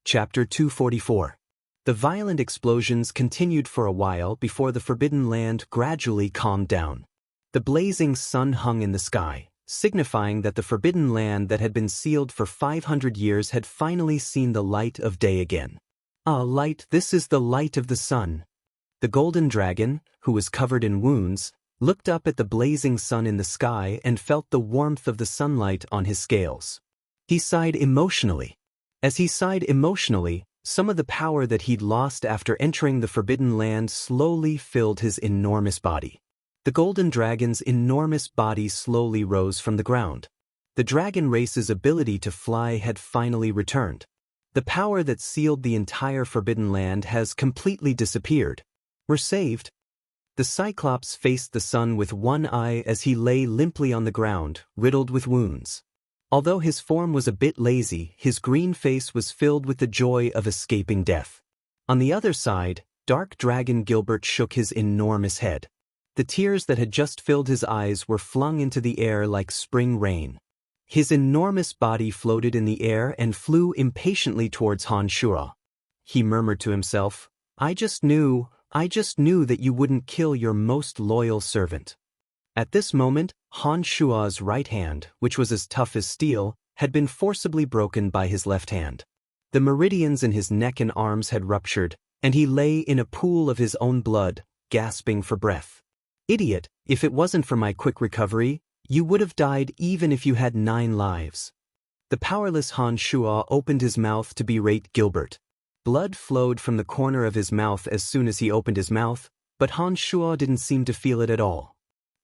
Chapter 244. The violent explosions continued for a while before the Forbidden Land gradually calmed down. The blazing sun hung in the sky, signifying that the Forbidden Land that had been sealed for 500 years had finally seen the light of day again. Ah, light, this is the light of the sun. The golden dragon, who was covered in wounds, looked up at the blazing sun in the sky and felt the warmth of the sunlight on his scales. He sighed emotionally. As he sighed emotionally, some of the power that he'd lost after entering the Forbidden Land slowly filled his enormous body. The golden dragon's enormous body slowly rose from the ground. The dragon race's ability to fly had finally returned. The power that sealed the entire Forbidden Land has completely disappeared. We're saved. The Cyclops faced the sun with one eye as he lay limply on the ground, riddled with wounds. Although his form was a bit lazy, his green face was filled with the joy of escaping death. On the other side, Dark Dragon Gilbert shook his enormous head. The tears that had just filled his eyes were flung into the air like spring rain. His enormous body floated in the air and flew impatiently towards Han Shuo. He murmured to himself, I just knew that you wouldn't kill your most loyal servant. At this moment, Han Shuo's right hand, which was as tough as steel, had been forcibly broken by his left hand. The meridians in his neck and arms had ruptured, and he lay in a pool of his own blood, gasping for breath. Idiot, if it wasn't for my quick recovery, you would have died even if you had 9 lives. The powerless Han Shuo opened his mouth to berate Gilbert. Blood flowed from the corner of his mouth as soon as he opened his mouth, but Han Shuo didn't seem to feel it at all.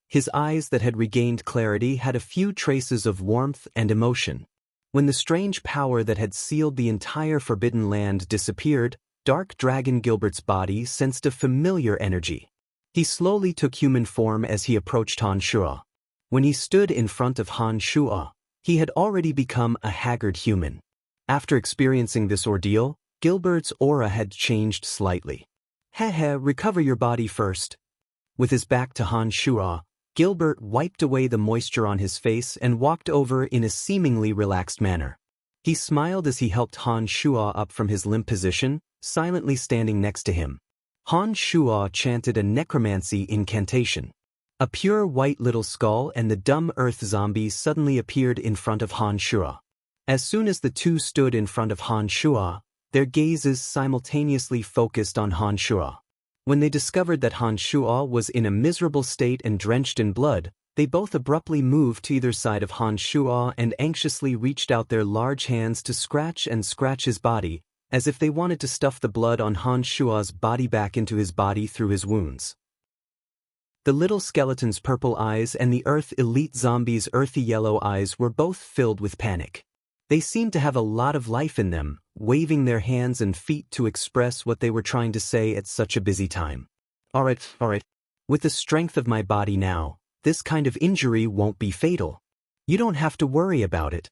His eyes that had regained clarity had a few traces of warmth and emotion. When the strange power that had sealed the entire Forbidden Land disappeared, Dark Dragon Gilbert's body sensed a familiar energy. He slowly took human form as he approached Han Shuo. When he stood in front of Han Shuo, he had already become a haggard human. After experiencing this ordeal, Gilbert's aura had changed slightly. Heh, recover your body first. With his back to Han Shuo, Gilbert wiped away the moisture on his face and walked over in a seemingly relaxed manner. He smiled as he helped Han Shuo up from his limp position, silently standing next to him. Han Shuo chanted a necromancy incantation. A pure white little skull and the dumb earth zombie suddenly appeared in front of Han Shuo. As soon as the two stood in front of Han Shuo, their gazes simultaneously focused on Han Shuo. When they discovered that Han Shuo was in a miserable state and drenched in blood, they both abruptly moved to either side of Han Shuo and anxiously reached out their large hands to scratch his body, as if they wanted to stuff the blood on Han Shuo's body back into his body through his wounds. The little skeleton's purple eyes and the Earth Elite zombie's earthy yellow eyes were both filled with panic. They seemed to have a lot of life in them, waving their hands and feet to express what they were trying to say at such a busy time. Alright. With the strength of my body now, this kind of injury won't be fatal. You don't have to worry about it.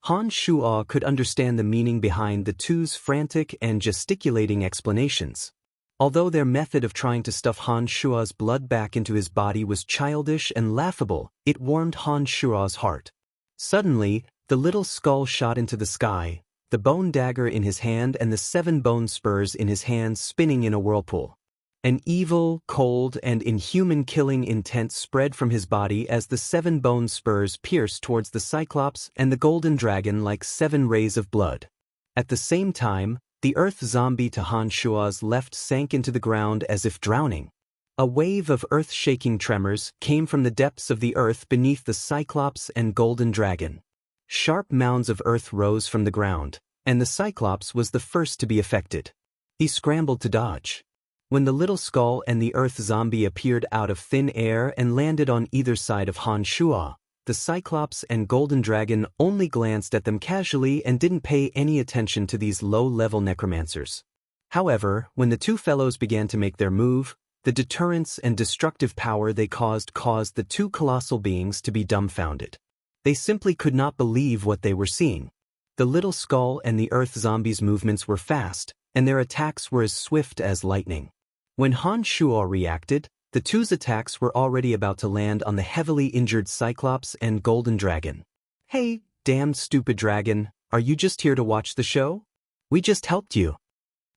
Han Shuo could understand the meaning behind the two's frantic and gesticulating explanations. Although their method of trying to stuff Han Shuo's blood back into his body was childish and laughable, it warmed Han Shuo's heart. Suddenly, the little skull shot into the sky, the bone dagger in his hand and the 7 bone spurs in his hand spinning in a whirlpool. An evil, cold, and inhuman killing intent spread from his body as the 7 bone spurs pierced towards the Cyclops and the golden dragon like 7 rays of blood. At the same time, the earth zombie to Han Shuo's left sank into the ground as if drowning. A wave of earth-shaking tremors came from the depths of the earth beneath the Cyclops and golden dragon. Sharp mounds of earth rose from the ground, and the Cyclops was the first to be affected. He scrambled to dodge. When the little skull and the earth zombie appeared out of thin air and landed on either side of Han Shuo, the Cyclops and golden dragon only glanced at them casually and didn't pay any attention to these low-level necromancers. However, when the two fellows began to make their move, the deterrence and destructive power they caused the two colossal beings to be dumbfounded. They simply could not believe what they were seeing. The little skull and the earth zombies' movements were fast, and their attacks were as swift as lightning. When Han Shuo reacted, the two's attacks were already about to land on the heavily injured Cyclops and golden dragon. Hey, damned stupid dragon, are you just here to watch the show? We just helped you.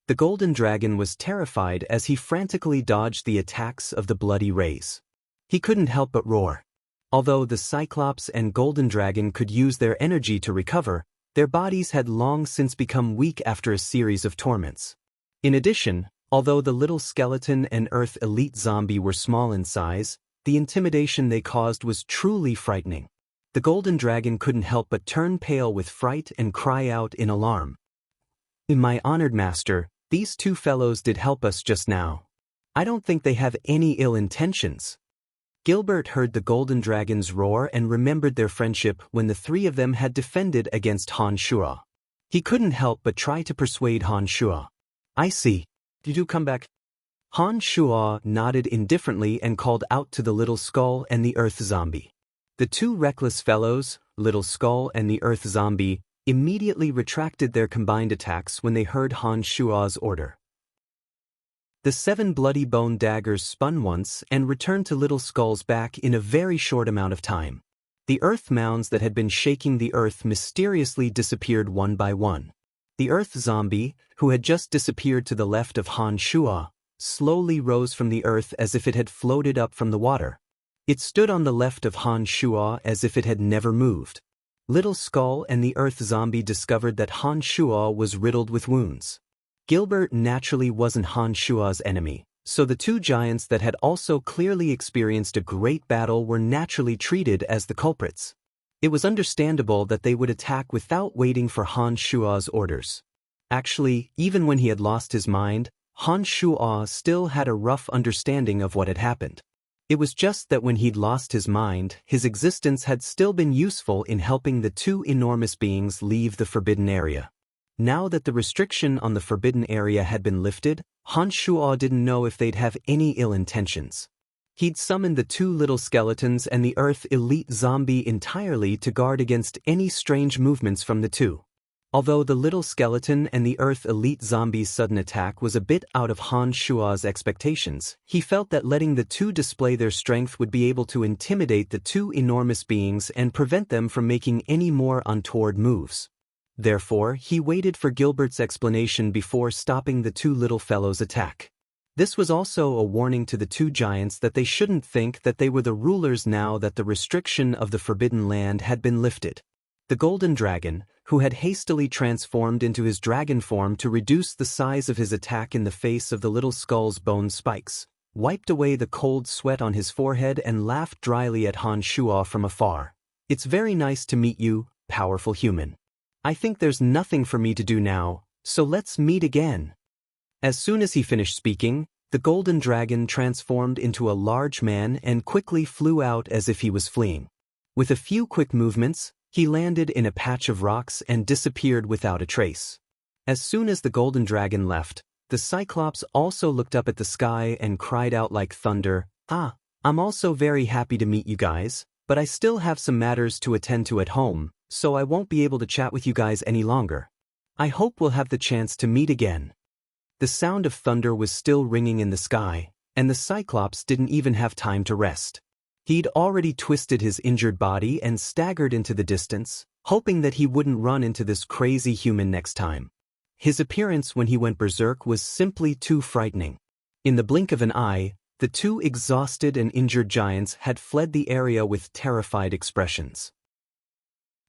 The golden dragon was terrified as he frantically dodged the attacks of the bloody rays. He couldn't help but roar. Although the Cyclops and golden dragon could use their energy to recover, their bodies had long since become weak after a series of torments. In addition, although the little skeleton and Earth elite zombie were small in size, the intimidation they caused was truly frightening. The golden dragon couldn't help but turn pale with fright and cry out in alarm. My honored master, these two fellows did help us just now. I don't think they have any ill intentions. Gilbert heard the golden dragon's roar and remembered their friendship when the three of them had defended against Han Shuo. He couldn't help but try to persuade Han Shuo. I see. Did you come back? Han Shuo nodded indifferently and called out to the little skull and the earth zombie. The two reckless fellows, Little Skull and the Earth Zombie, immediately retracted their combined attacks when they heard Han Shuo's order. The 7 bloody bone daggers spun once and returned to Little Skull's back in a very short amount of time. The earth mounds that had been shaking the earth mysteriously disappeared one by one. The Earth Zombie, who had just disappeared to the left of Han Shuo, slowly rose from the earth as if it had floated up from the water. It stood on the left of Han Shuo as if it had never moved. Little Skull and the Earth Zombie discovered that Han Shuo was riddled with wounds. Gilbert naturally wasn't Han Shuo's enemy, so the two giants that had also clearly experienced a great battle were naturally treated as the culprits. It was understandable that they would attack without waiting for Han Shuo's orders. Actually, even when he had lost his mind, Han Shuo still had a rough understanding of what had happened. It was just that when he'd lost his mind, his existence had still been useful in helping the two enormous beings leave the forbidden area. Now that the restriction on the forbidden area had been lifted, Han Shuo didn't know if they'd have any ill intentions. He'd summoned the two little skeletons and the Earth elite zombie entirely to guard against any strange movements from the two. Although the little skeleton and the Earth elite zombie's sudden attack was a bit out of Han Shuo's expectations, he felt that letting the two display their strength would be able to intimidate the two enormous beings and prevent them from making any more untoward moves. Therefore, he waited for Gilbert's explanation before stopping the two little fellows' attack. This was also a warning to the two giants that they shouldn't think that they were the rulers now that the restriction of the Forbidden Land had been lifted. The golden dragon, who had hastily transformed into his dragon form to reduce the size of his attack in the face of the little skull's bone spikes, wiped away the cold sweat on his forehead and laughed dryly at Han Shuo from afar. It's very nice to meet you, powerful human. I think there's nothing for me to do now, so let's meet again. As soon as he finished speaking, the golden dragon transformed into a large man and quickly flew out as if he was fleeing. With a few quick movements, he landed in a patch of rocks and disappeared without a trace. As soon as the golden dragon left, the Cyclops also looked up at the sky and cried out like thunder, I'm also very happy to meet you guys, but I still have some matters to attend to at home, so I won't be able to chat with you guys any longer. I hope we'll have the chance to meet again." The sound of thunder was still ringing in the sky, and the Cyclops didn't even have time to rest. He'd already twisted his injured body and staggered into the distance, hoping that he wouldn't run into this crazy human next time. His appearance when he went berserk was simply too frightening. In the blink of an eye, the two exhausted and injured giants had fled the area with terrified expressions.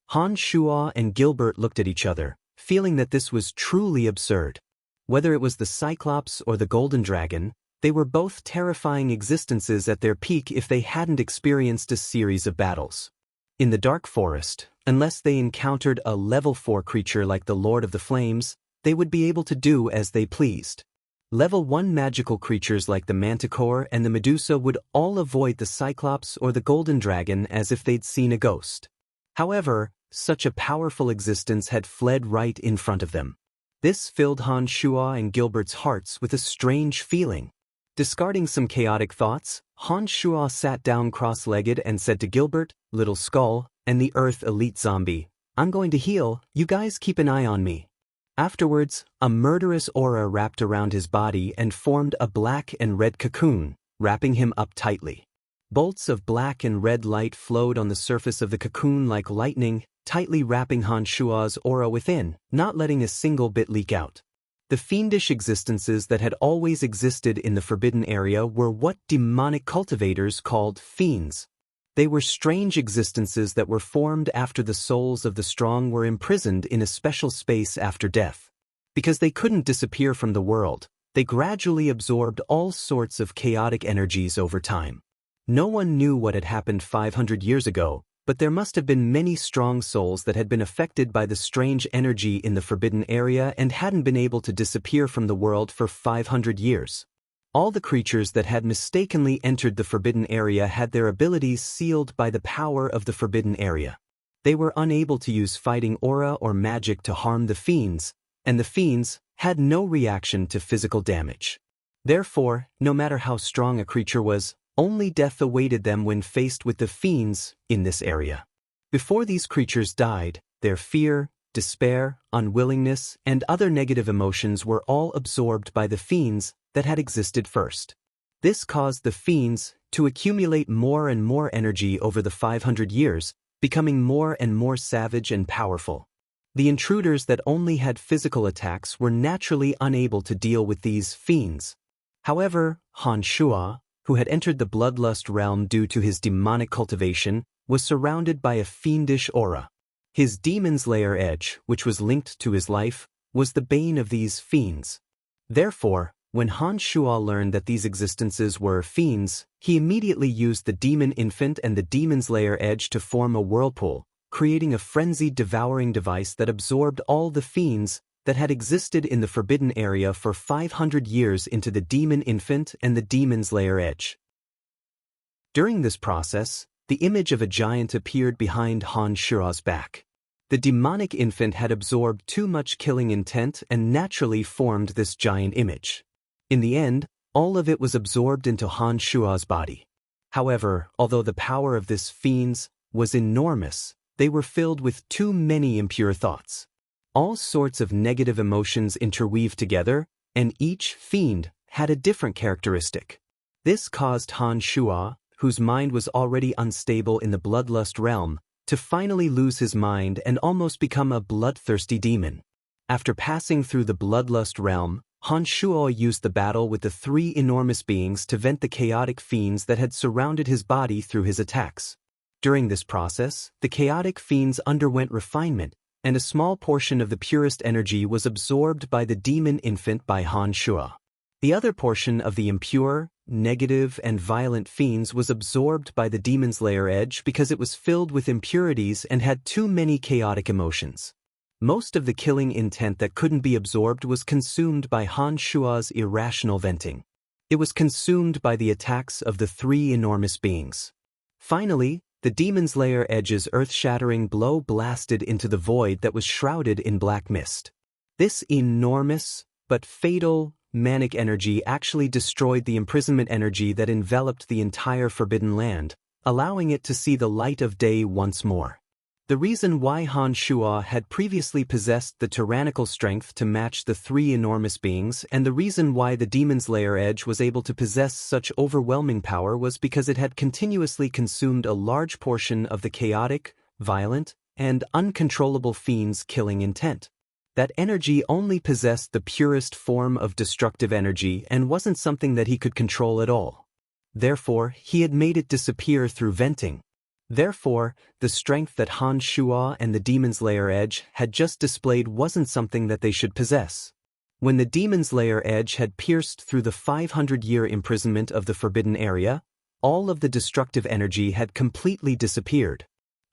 Han Shuo and Gilbert looked at each other, feeling that this was truly absurd. Whether it was the Cyclops or the Golden Dragon, they were both terrifying existences at their peak if they hadn't experienced a series of battles. In the dark forest, unless they encountered a level 4 creature like the Lord of the Flames, they would be able to do as they pleased. Level 1 magical creatures like the Manticore and the Medusa would all avoid the Cyclops or the Golden Dragon as if they'd seen a ghost. However, such a powerful existence had fled right in front of them. This filled Han Shuo and Gilbert's hearts with a strange feeling. Discarding some chaotic thoughts, Han Shuo sat down cross-legged and said to Gilbert, Little Skull, and the Earth Elite Zombie, "I'm going to heal, you guys keep an eye on me." Afterwards, a murderous aura wrapped around his body and formed a black and red cocoon, wrapping him up tightly. Bolts of black and red light flowed on the surface of the cocoon like lightning, tightly wrapping Han Shua's aura within, not letting a single bit leak out. The fiendish existences that had always existed in the forbidden area were what demonic cultivators called fiends. They were strange existences that were formed after the souls of the strong were imprisoned in a special space after death. Because they couldn't disappear from the world, they gradually absorbed all sorts of chaotic energies over time. No one knew what had happened 500 years ago, but there must have been many strong souls that had been affected by the strange energy in the forbidden area and hadn't been able to disappear from the world for 500 years. All the creatures that had mistakenly entered the forbidden area had their abilities sealed by the power of the forbidden area. They were unable to use fighting aura or magic to harm the fiends, and the fiends had no reaction to physical damage. Therefore, no matter how strong a creature was, only death awaited them when faced with the fiends in this area. Before these creatures died, their fear, despair, unwillingness, and other negative emotions were all absorbed by the fiends that had existed first. This caused the fiends to accumulate more and more energy over the 500 years, becoming more and more savage and powerful. The intruders that only had physical attacks were naturally unable to deal with these fiends. However, Han Shua, who had entered the bloodlust realm due to his demonic cultivation, was surrounded by a fiendish aura. His demon's lair edge, which was linked to his life, was the bane of these fiends. Therefore, when Han Shua learned that these existences were fiends, he immediately used the demon infant and the demon's lair edge to form a whirlpool, creating a frenzied devouring device that absorbed all the fiends that had existed in the forbidden area for 500 years into the demon infant and the demon's lair edge. During this process, the image of a giant appeared behind Han Shua's back. The demonic infant had absorbed too much killing intent and naturally formed this giant image. In the end, all of it was absorbed into Han Shua's body. However, although the power of this fiends was enormous, they were filled with too many impure thoughts. All sorts of negative emotions interweaved together, and each fiend had a different characteristic. This caused Han Shua, whose mind was already unstable in the bloodlust realm, to finally lose his mind and almost become a bloodthirsty demon. After passing through the bloodlust realm, Han Shua used the battle with the three enormous beings to vent the chaotic fiends that had surrounded his body through his attacks. During this process, the chaotic fiends underwent refinement, and a small portion of the purest energy was absorbed by the demon infant by Han Shua. The other portion of the impure, negative, and violent fiends was absorbed by the demon's lair edge because it was filled with impurities and had too many chaotic emotions. Most of the killing intent that couldn't be absorbed was consumed by Han Shua's irrational venting. It was consumed by the attacks of the three enormous beings. Finally, the demon's lair edge's earth-shattering blow blasted into the void that was shrouded in black mist. This enormous, but fatal, manic energy actually destroyed the imprisonment energy that enveloped the entire Forbidden Land, allowing it to see the light of day once more. The reason why Han Shua had previously possessed the tyrannical strength to match the three enormous beings and the reason why the demon's lair edge was able to possess such overwhelming power was because it had continuously consumed a large portion of the chaotic, violent, and uncontrollable fiend's killing intent. That energy only possessed the purest form of destructive energy and wasn't something that he could control at all. Therefore, he had made it disappear through venting. Therefore, the strength that Han Shua and the demon's lair edge had just displayed wasn't something that they should possess. When the demon's lair edge had pierced through the 500-year imprisonment of the forbidden area, all of the destructive energy had completely disappeared.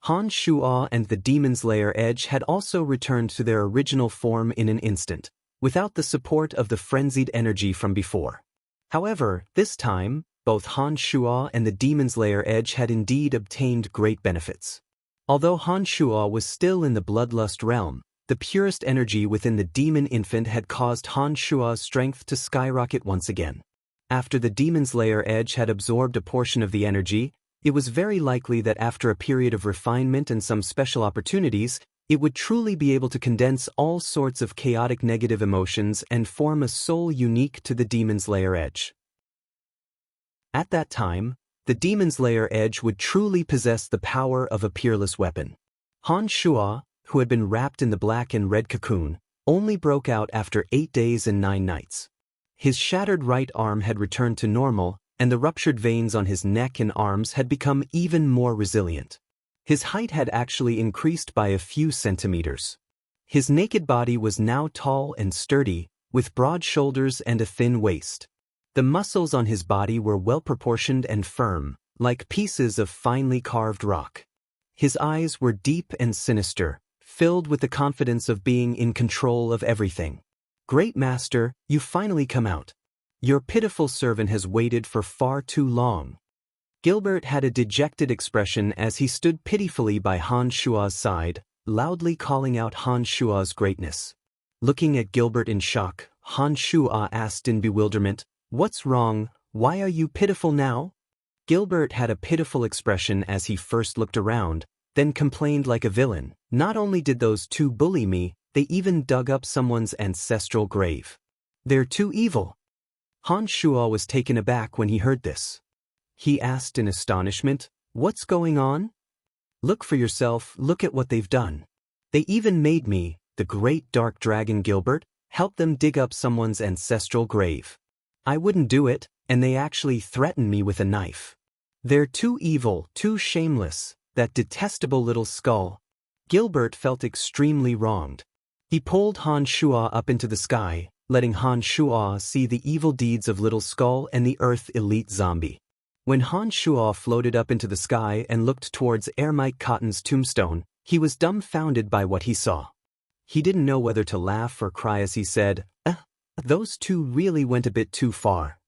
Han Shua and the demon's lair edge had also returned to their original form in an instant, without the support of the frenzied energy from before. However, this time, both Han Shua and the demon's lair edge had indeed obtained great benefits. Although Han Shua was still in the bloodlust realm, the purest energy within the demon infant had caused Han Shua's strength to skyrocket once again. After the demon's lair edge had absorbed a portion of the energy, it was very likely that after a period of refinement and some special opportunities, it would truly be able to condense all sorts of chaotic negative emotions and form a soul unique to the demon's lair edge. At that time, the demon's lair edge would truly possess the power of a peerless weapon. Han Shua, who had been wrapped in the black and red cocoon, only broke out after 8 days and 9 nights. His shattered right arm had returned to normal, and the ruptured veins on his neck and arms had become even more resilient. His height had actually increased by a few centimeters. His naked body was now tall and sturdy, with broad shoulders and a thin waist. The muscles on his body were well-proportioned and firm, like pieces of finely carved rock. His eyes were deep and sinister, filled with the confidence of being in control of everything. "Great Master, you finally come out. Your pitiful servant has waited for far too long." Gilbert had a dejected expression as he stood pitifully by Han Shua's side, loudly calling out Han Shua's greatness. Looking at Gilbert in shock, Han Shua asked in bewilderment, "What's wrong? Why are you pitiful now?" Gilbert had a pitiful expression as he first looked around, then complained like a villain. "Not only did those two bully me, they even dug up someone's ancestral grave. They're too evil." Han Shua was taken aback when he heard this. He asked in astonishment, "What's going on?" "Look for yourself, look at what they've done. They even made me, the great dark dragon Gilbert, help them dig up someone's ancestral grave. I wouldn't do it, and they actually threatened me with a knife. They're too evil, too shameless, that detestable little skull." Gilbert felt extremely wronged. He pulled Han Shua up into the sky, letting Han Shua see the evil deeds of Little Skull and the Earth Elite Zombie. When Han Shua floated up into the sky and looked towards Ermite Cotton's tombstone, he was dumbfounded by what he saw. He didn't know whether to laugh or cry as he said, "Those two really went a bit too far."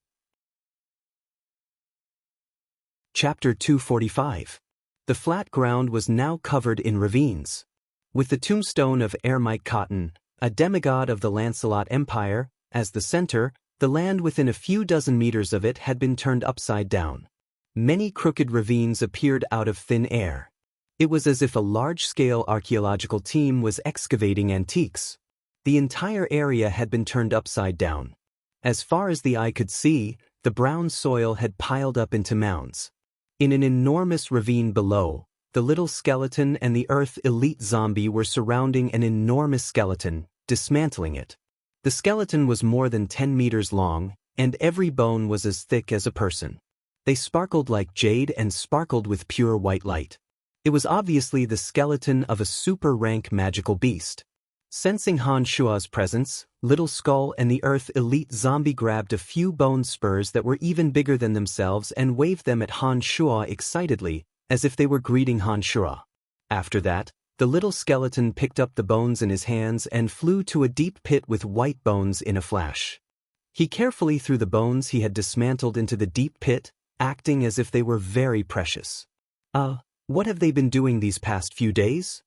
Chapter 245. The flat ground was now covered in ravines. With the tombstone of Ermite Cotton, a demigod of the Lancelot Empire, as the center, the land within a few dozen meters of it had been turned upside down. Many crooked ravines appeared out of thin air. It was as if a large-scale archaeological team was excavating antiques. The entire area had been turned upside down. As far as the eye could see, the brown soil had piled up into mounds. In an enormous ravine below, the little skeleton and the Earth Elite Zombie were surrounding an enormous skeleton, dismantling it. The skeleton was more than 10 meters long, and every bone was as thick as a person. They sparkled like jade and sparkled with pure white light. It was obviously the skeleton of a super-rank magical beast. Sensing Han Shua's presence, Little Skull and the Earth Elite Zombie grabbed a few bone spurs that were even bigger than themselves and waved them at Han Shua excitedly, as if they were greeting Han Shua. After that, the little skeleton picked up the bones in his hands and flew to a deep pit with white bones in a flash. He carefully threw the bones he had dismantled into the deep pit, acting as if they were very precious. What have they been doing these past few days?"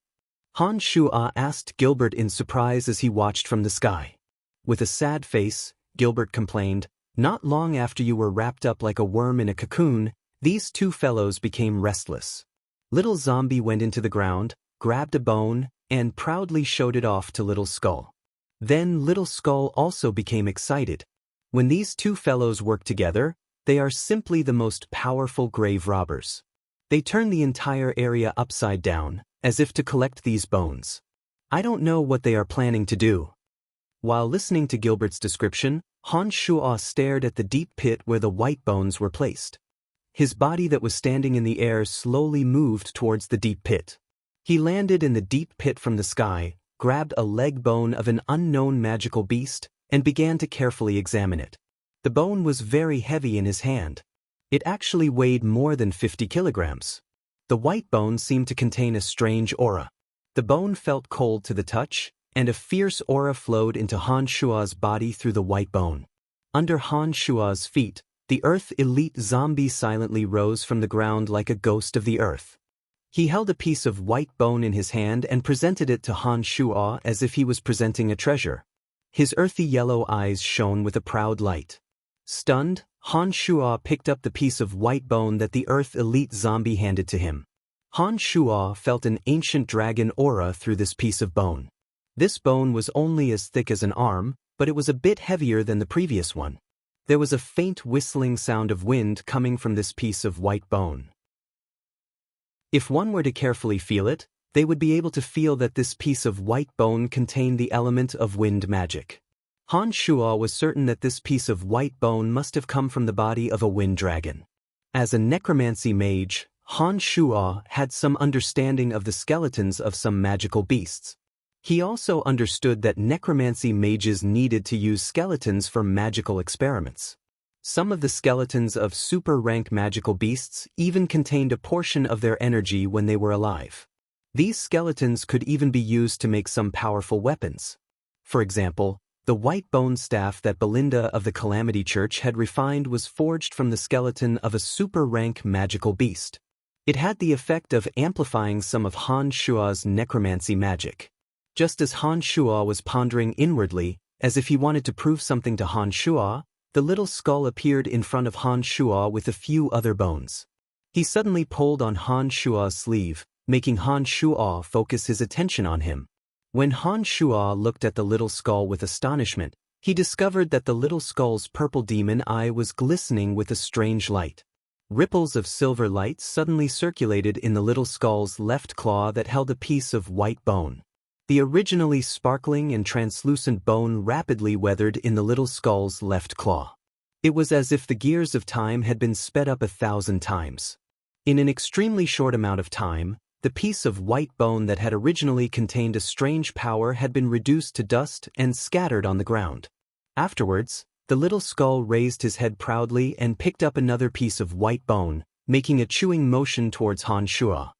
Han Shua asked Gilbert in surprise as he watched from the sky. With a sad face, Gilbert complained, "Not long after you were wrapped up like a worm in a cocoon, these two fellows became restless." Little Zombie went into the ground, grabbed a bone, and proudly showed it off to Little Skull. Then Little Skull also became excited. When these two fellows work together, they are simply the most powerful grave robbers. They turn the entire area upside down, as if to collect these bones. I don't know what they are planning to do. While listening to Gilbert's description, Han Shua stared at the deep pit where the white bones were placed. His body that was standing in the air slowly moved towards the deep pit. He landed in the deep pit from the sky, grabbed a leg bone of an unknown magical beast, and began to carefully examine it. The bone was very heavy in his hand. It actually weighed more than 50 kilograms. The white bone seemed to contain a strange aura. The bone felt cold to the touch, and a fierce aura flowed into Han Shua's body through the white bone. Under Han Shua's feet, the Earth Elite Zombie silently rose from the ground like a ghost of the earth. He held a piece of white bone in his hand and presented it to Han Shua as if he was presenting a treasure. His earthy yellow eyes shone with a proud light. Stunned, Han Shua picked up the piece of white bone that the Earth Elite Zombie handed to him. Han Shua felt an ancient dragon aura through this piece of bone. This bone was only as thick as an arm, but it was a bit heavier than the previous one. There was a faint whistling sound of wind coming from this piece of white bone. If one were to carefully feel it, they would be able to feel that this piece of white bone contained the element of wind magic. Han Shuo was certain that this piece of white bone must have come from the body of a wind dragon. As a necromancy mage, Han Shuo had some understanding of the skeletons of some magical beasts. He also understood that necromancy mages needed to use skeletons for magical experiments. Some of the skeletons of super-rank magical beasts even contained a portion of their energy when they were alive. These skeletons could even be used to make some powerful weapons. For example, the white bone staff that Belinda of the Calamity Church had refined was forged from the skeleton of a super-rank magical beast. It had the effect of amplifying some of Han Shuo's necromancy magic. Just as Han Shuo was pondering inwardly, as if he wanted to prove something to Han Shuo, the little skull appeared in front of Han Shuo with a few other bones. He suddenly pulled on Han Shuo's sleeve, making Han Shuo focus his attention on him. When Han Shuo looked at the little skull with astonishment, he discovered that the little skull's purple demon eye was glistening with a strange light. Ripples of silver light suddenly circulated in the little skull's left claw that held a piece of white bone. The originally sparkling and translucent bone rapidly weathered in the little skull's left claw. It was as if the gears of time had been sped up 1,000 times. In an extremely short amount of time, the piece of white bone that had originally contained a strange power had been reduced to dust and scattered on the ground. Afterwards, the little skull raised his head proudly and picked up another piece of white bone, making a chewing motion towards Han Shuo.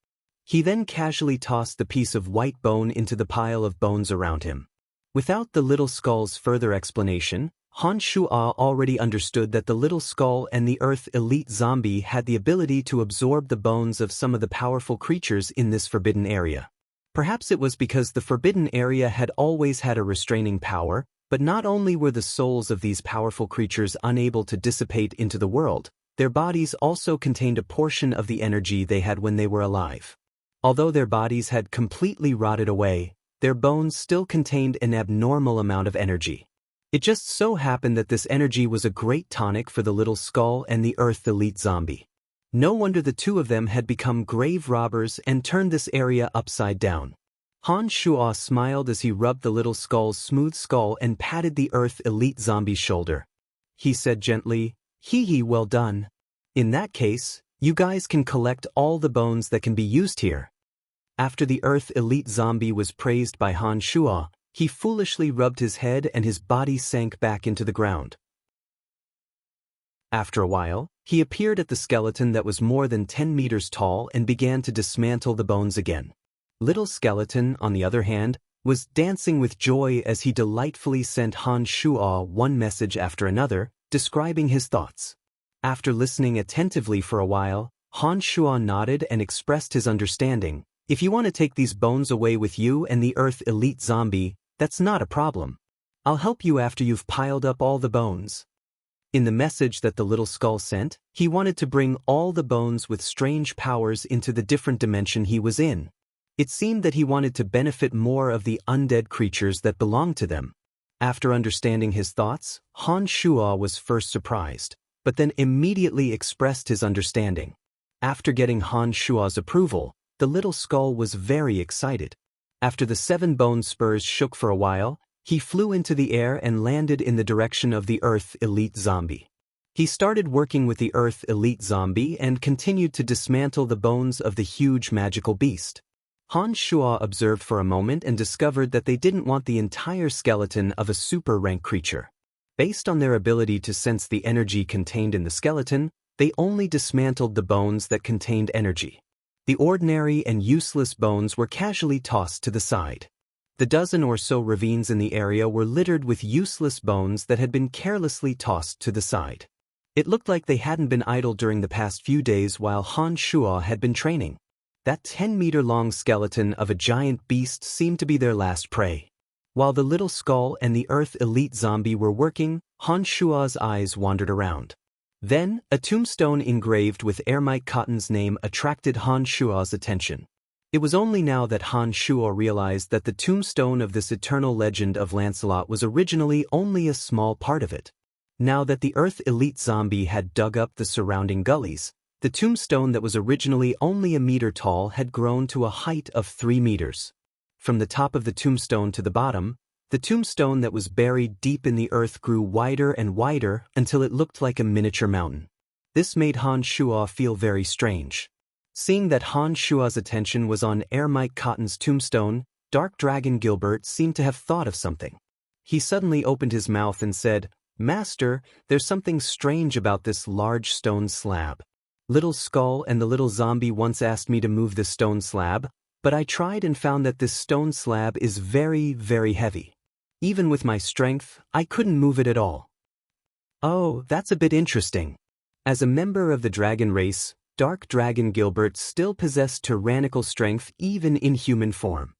He then casually tossed the piece of white bone into the pile of bones around him. Without the little skull's further explanation, Han Shuo already understood that the little skull and the Earth elite zombie had the ability to absorb the bones of some of the powerful creatures in this forbidden area. Perhaps it was because the forbidden area had always had a restraining power, but not only were the souls of these powerful creatures unable to dissipate into the world, their bodies also contained a portion of the energy they had when they were alive. Although their bodies had completely rotted away, their bones still contained an abnormal amount of energy. It just so happened that this energy was a great tonic for the little skull and the Earth elite zombie. No wonder the two of them had become grave robbers and turned this area upside down. Han Shuo smiled as he rubbed the little skull's smooth skull and patted the Earth elite zombie's shoulder. He said gently, "Hee, well done. In that case, you guys can collect all the bones that can be used here." After the Earth elite zombie was praised by Han Shuo, he foolishly rubbed his head and his body sank back into the ground. After a while, he appeared at the skeleton that was more than 10 meters tall and began to dismantle the bones again. Little Skeleton, on the other hand, was dancing with joy as he delightfully sent Han Shuo one message after another, describing his thoughts. After listening attentively for a while, Han Shuo nodded and expressed his understanding. "If you want to take these bones away with you and the Earth elite zombie, that's not a problem. I'll help you after you've piled up all the bones." In the message that the little skull sent, he wanted to bring all the bones with strange powers into the different dimension he was in. It seemed that he wanted to benefit more of the undead creatures that belonged to them. After understanding his thoughts, Han Shuo was first surprised, but then immediately expressed his understanding. After getting Han Shuo's approval, the little skull was very excited. After the 7 bone spurs shook for a while, he flew into the air and landed in the direction of the Earth elite zombie. He started working with the Earth elite zombie and continued to dismantle the bones of the huge magical beast. Han Shuo observed for a moment and discovered that they didn't want the entire skeleton of a super-rank creature. Based on their ability to sense the energy contained in the skeleton, they only dismantled the bones that contained energy. The ordinary and useless bones were casually tossed to the side. The dozen or so ravines in the area were littered with useless bones that had been carelessly tossed to the side. It looked like they hadn't been idle during the past few days while Han Shuo had been training. That 10-meter-long skeleton of a giant beast seemed to be their last prey. While the little skull and the Earth elite zombie were working, Han Shuo's eyes wandered around. Then, a tombstone engraved with Ermite Cotton's name attracted Han Shuo's attention. It was only now that Han Shuo realized that the tombstone of this eternal legend of Lancelot was originally only a small part of it. Now that the Earth elite zombie had dug up the surrounding gullies, The tombstone that was originally only a meter tall had grown to a height of 3 meters. From the top of the tombstone to the bottom, the tombstone that was buried deep in the earth grew wider and wider until it looked like a miniature mountain. This made Han Shuo feel very strange. Seeing that Han Shuo's attention was on Ermite Cotton's tombstone, Dark Dragon Gilbert seemed to have thought of something. He suddenly opened his mouth and said, "Master, there's something strange about this large stone slab. Little Skull and the little zombie once asked me to move this stone slab, but I tried and found that this stone slab is very, very heavy. Even with my strength, I couldn't move it at all." "Oh, that's a bit interesting." As a member of the dragon race, Dark Dragon Gilbert still possessed tyrannical strength even in human form.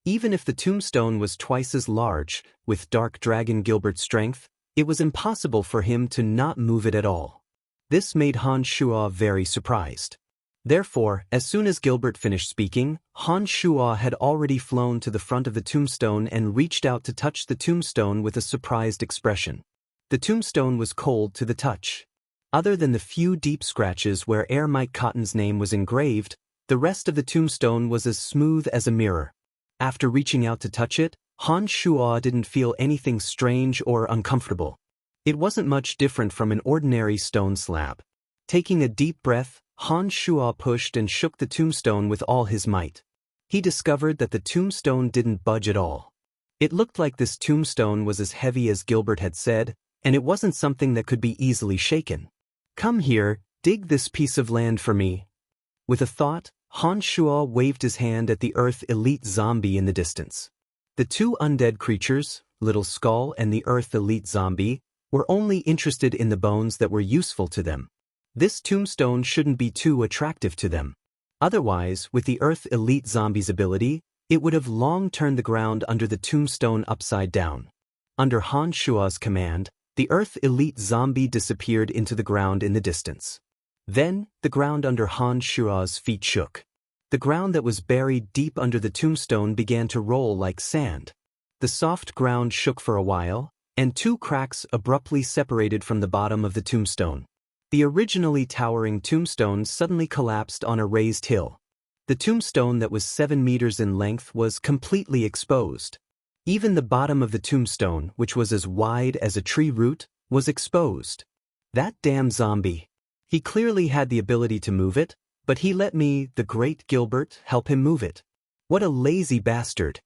Even if the tombstone was twice as large, with Dark Dragon Gilbert's strength, it was impossible for him to not move it at all. This made Han Shuo very surprised. Therefore, as soon as Gilbert finished speaking, Han Shuo had already flown to the front of the tombstone and reached out to touch the tombstone with a surprised expression. The tombstone was cold to the touch. Other than the few deep scratches where Ermite Cotton's name was engraved, the rest of the tombstone was as smooth as a mirror. After reaching out to touch it, Han Shuo didn't feel anything strange or uncomfortable. It wasn't much different from an ordinary stone slab. Taking a deep breath, Han Shuo pushed and shook the tombstone with all his might. He discovered that the tombstone didn't budge at all. It looked like this tombstone was as heavy as Gilbert had said, and it wasn't something that could be easily shaken. "Come here, dig this piece of land for me." With a thought, Han Shuo waved his hand at the Earth Elite Zombie in the distance. The two undead creatures, Little Skull and the Earth Elite Zombie, were only interested in the bones that were useful to them. This tombstone shouldn't be too attractive to them. Otherwise, with the Earth Elite Zombie's ability, it would have long turned the ground under the tombstone upside down. Under Han Shuo's command, the Earth Elite Zombie disappeared into the ground in the distance. Then, the ground under Han Shuo's feet shook. The ground that was buried deep under the tombstone began to roll like sand. The soft ground shook for a while, and two cracks abruptly separated from the bottom of the tombstone. The originally towering tombstone suddenly collapsed on a raised hill. The tombstone that was 7 meters in length was completely exposed. Even the bottom of the tombstone, which was as wide as a tree root, was exposed. That damn zombie. He clearly had the ability to move it, but he let me, the great Gilbert, help him move it. What a lazy bastard.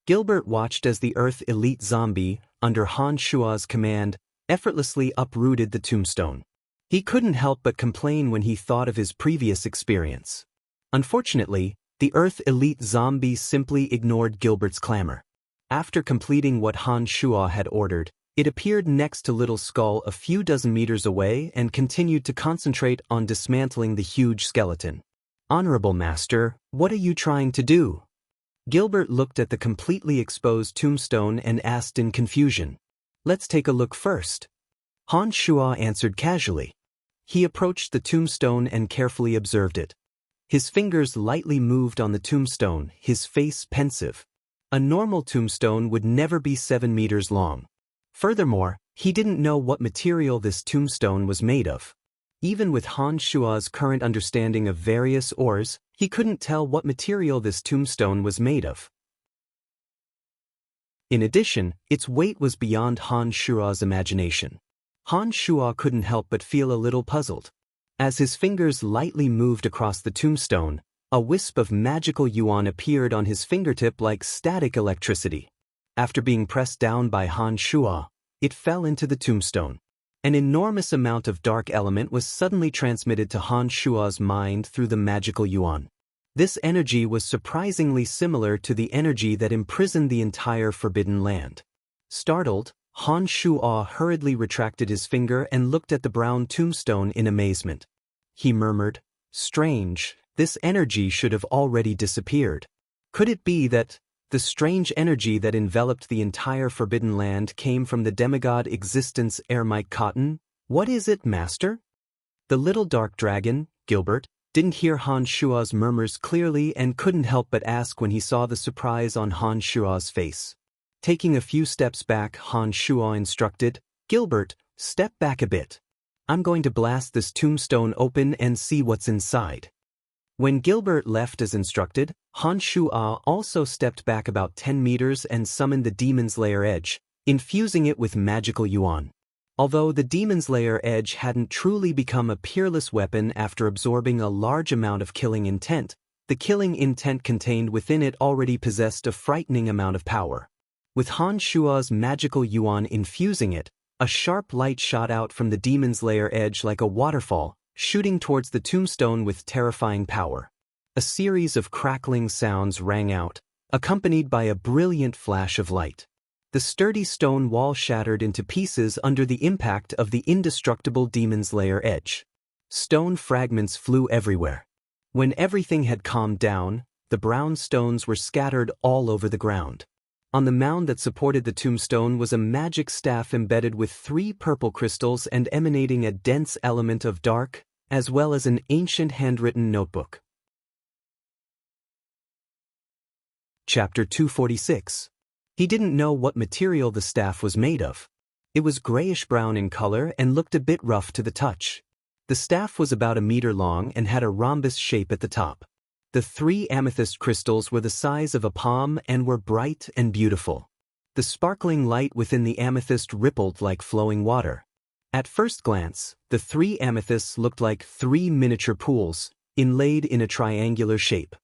Gilbert watched as the Earth Elite Zombie, under Han Shuo's command, effortlessly uprooted the tombstone. He couldn't help but complain when he thought of his previous experience. Unfortunately, the Earth Elite Zombie simply ignored Gilbert's clamor. After completing what Han Shuo had ordered, it appeared next to Little Skull a few dozen meters away and continued to concentrate on dismantling the huge skeleton. "Honorable Master, what are you trying to do?" Gilbert looked at the completely exposed tombstone and asked in confusion. "Let's take a look first." Han Shuo answered casually. He approached the tombstone and carefully observed it. His fingers lightly moved on the tombstone, his face pensive. A normal tombstone would never be 7 meters long. Furthermore, he didn't know what material this tombstone was made of. Even with Han Shuo's current understanding of various ores, he couldn't tell what material this tombstone was made of. In addition, its weight was beyond Han Shuo's imagination. Han Shuo couldn't help but feel a little puzzled. As his fingers lightly moved across the tombstone, a wisp of magical yuan appeared on his fingertip like static electricity. After being pressed down by Han Shuo, it fell into the tombstone. An enormous amount of dark element was suddenly transmitted to Han Shuo's mind through the magical yuan. This energy was surprisingly similar to the energy that imprisoned the entire Forbidden Land. Startled, Han Shuo hurriedly retracted his finger and looked at the brown tombstone in amazement. He murmured, "Strange, this energy should have already disappeared. Could it be that the strange energy that enveloped the entire Forbidden Land came from the demigod existence Ermite Cotton? What is it, Master?" The little dark dragon, Gilbert, didn't hear Han Shuo's murmurs clearly and couldn't help but ask when he saw the surprise on Han Shuo's face. Taking a few steps back, Han Shuo instructed, "Gilbert, step back a bit." I'm going to blast this tombstone open and see what's inside. When Gilbert left as instructed, Han Shu'a also stepped back about 10 meters and summoned the Demon's Lair Edge, infusing it with magical yuan. Although the Demon's Lair Edge hadn't truly become a peerless weapon after absorbing a large amount of killing intent, the killing intent contained within it already possessed a frightening amount of power. With Han Shua's magical yuan infusing it, a sharp light shot out from the Demon's Lair Edge like a waterfall, shooting towards the tombstone with terrifying power. A series of crackling sounds rang out, accompanied by a brilliant flash of light. The sturdy stone wall shattered into pieces under the impact of the indestructible Demon's Lair Edge. Stone fragments flew everywhere. When everything had calmed down, the brown stones were scattered all over the ground. On the mound that supported the tombstone was a magic staff embedded with 3 purple crystals and emanating a dense element of dark, as well as an ancient handwritten notebook. Chapter 246. He didn't know what material the staff was made of. It was grayish-brown in color and looked a bit rough to the touch. The staff was about a meter long and had a rhombus shape at the top. The 3 amethyst crystals were the size of a palm and were bright and beautiful. The sparkling light within the amethyst rippled like flowing water. At first glance, the 3 amethysts looked like 3 miniature pools, inlaid in a triangular shape.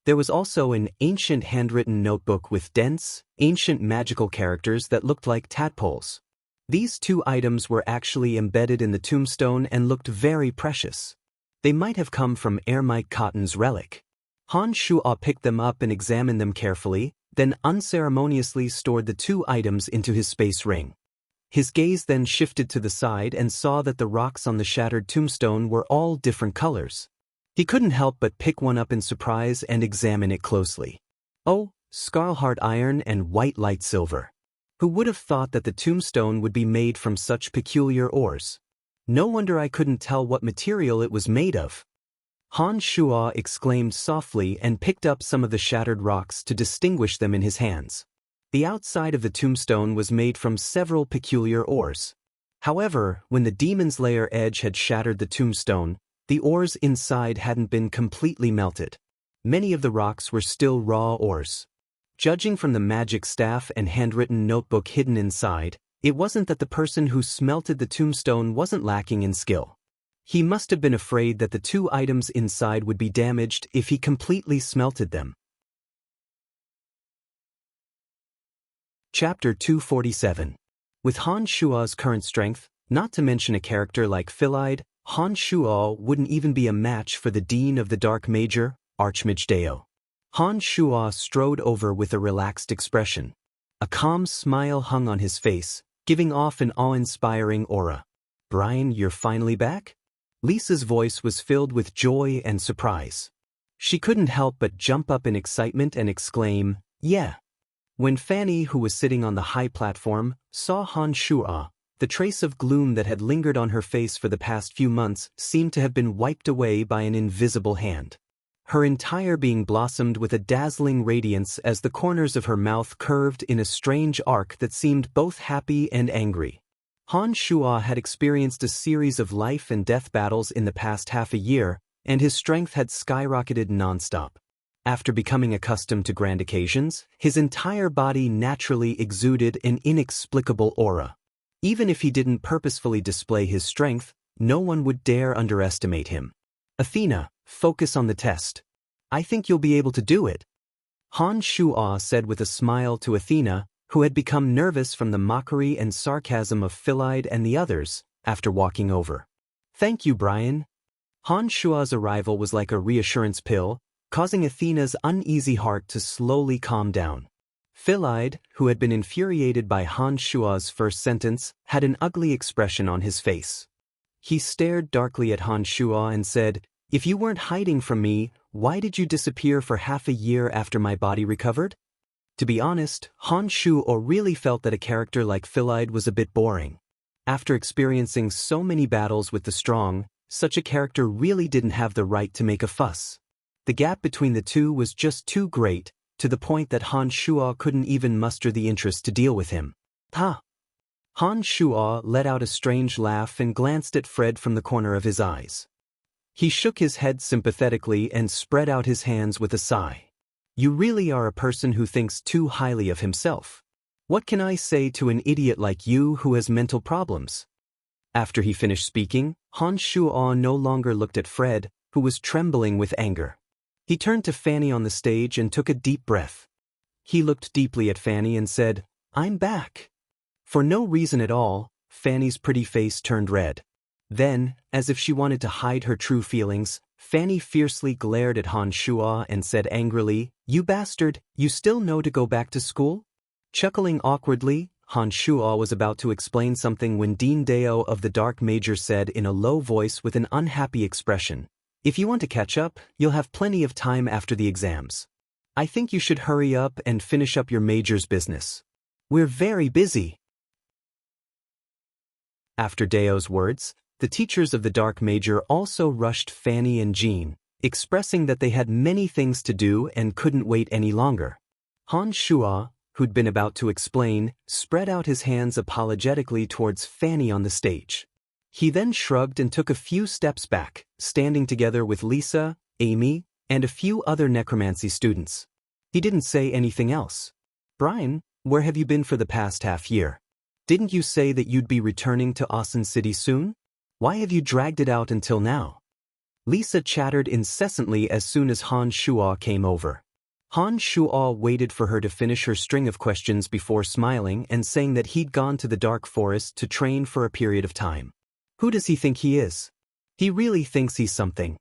There was also an ancient handwritten notebook with dense, ancient magical characters that looked like tadpoles. These 2 items were actually embedded in the tombstone and looked very precious. They might have come from Ermite Cotton's relic. Han Shu'a picked them up and examined them carefully, then unceremoniously stored the 2 items into his space ring. His gaze then shifted to the side and saw that the rocks on the shattered tombstone were all different colors. He couldn't help but pick one up in surprise and examine it closely. Oh, Scarlheart iron and white light silver. Who would have thought that the tombstone would be made from such peculiar ores? No wonder I couldn't tell what material it was made of. Han Shu'a exclaimed softly and picked up some of the shattered rocks to distinguish them in his hands. The outside of the tombstone was made from several peculiar ores. However, when the Demon's Lair Edge had shattered the tombstone, the ores inside hadn't been completely melted. Many of the rocks were still raw ores. Judging from the magic staff and handwritten notebook hidden inside, it wasn't that the person who smelted the tombstone wasn't lacking in skill. He must have been afraid that the 2 items inside would be damaged if he completely smelted them. Chapter 247. With Han Shua's current strength, not to mention a character like Philide, Han Shu'a wouldn't even be a match for the Dean of the Dark Major, Archmage Dao. Han Shu'a strode over with a relaxed expression. A calm smile hung on his face, giving off an awe-inspiring aura. "Brian, you're finally back?" Lisa's voice was filled with joy and surprise. She couldn't help but jump up in excitement and exclaim, "Yeah." When Fanny, who was sitting on the high platform, saw Han Shu'a, the trace of gloom that had lingered on her face for the past few months seemed to have been wiped away by an invisible hand. Her entire being blossomed with a dazzling radiance as the corners of her mouth curved in a strange arc that seemed both happy and angry. Han Shu'a had experienced a series of life and death battles in the past half a year, and his strength had skyrocketed nonstop. After becoming accustomed to grand occasions, his entire body naturally exuded an inexplicable aura. Even if he didn't purposefully display his strength, no one would dare underestimate him. "Athena, focus on the test. I think you'll be able to do it," Han Shu'a said with a smile to Athena, who had become nervous from the mockery and sarcasm of Philide and the others, after walking over. "Thank you, Brian." Han Shua's arrival was like a reassurance pill, causing Athena's uneasy heart to slowly calm down. Philide, who had been infuriated by Han Shua's first sentence, had an ugly expression on his face. He stared darkly at Han Shua and said, "If you weren't hiding from me, why did you disappear for half a year after my body recovered?" To be honest, Han Shua really felt that a character like Philide was a bit boring. After experiencing so many battles with the strong, such a character really didn't have the right to make a fuss. The gap between the two was just too great, to the point that Han Shua couldn't even muster the interest to deal with him. "Ha! Han Shuo let out a strange laugh and glanced at Fred from the corner of his eyes. He shook his head sympathetically and spread out his hands with a sigh. You really are a person who thinks too highly of himself. What can I say to an idiot like you who has mental problems? After he finished speaking, Han Shuo no longer looked at Fred, who was trembling with anger. He turned to Fanny on the stage and took a deep breath. He looked deeply at Fanny and said, I'm back. For no reason at all, Fanny's pretty face turned red. Then, as if she wanted to hide her true feelings, Fanny fiercely glared at Han Shuo and said angrily, You bastard, you still know to go back to school? Chuckling awkwardly, Han Shuo was about to explain something when Dean Dao of the Dark Major said in a low voice with an unhappy expression, If you want to catch up, you'll have plenty of time after the exams. I think you should hurry up and finish up your major's business. We're very busy. After Dao's words, the teachers of the Dark Major also rushed Fanny and Jean, expressing that they had many things to do and couldn't wait any longer. Han Shuo, who'd been about to explain, spread out his hands apologetically towards Fanny on the stage. He then shrugged and took a few steps back, standing together with Lisa, Amy, and a few other necromancy students. He didn't say anything else. Brian, where have you been for the past half year? Didn't you say that you'd be returning to Austin City soon? Why have you dragged it out until now? Lisa chattered incessantly as soon as Han Shuo came over. Han Shuo waited for her to finish her string of questions before smiling and saying that he'd gone to the Dark Forest to train for a period of time. Who does he think he is? He really thinks he's something.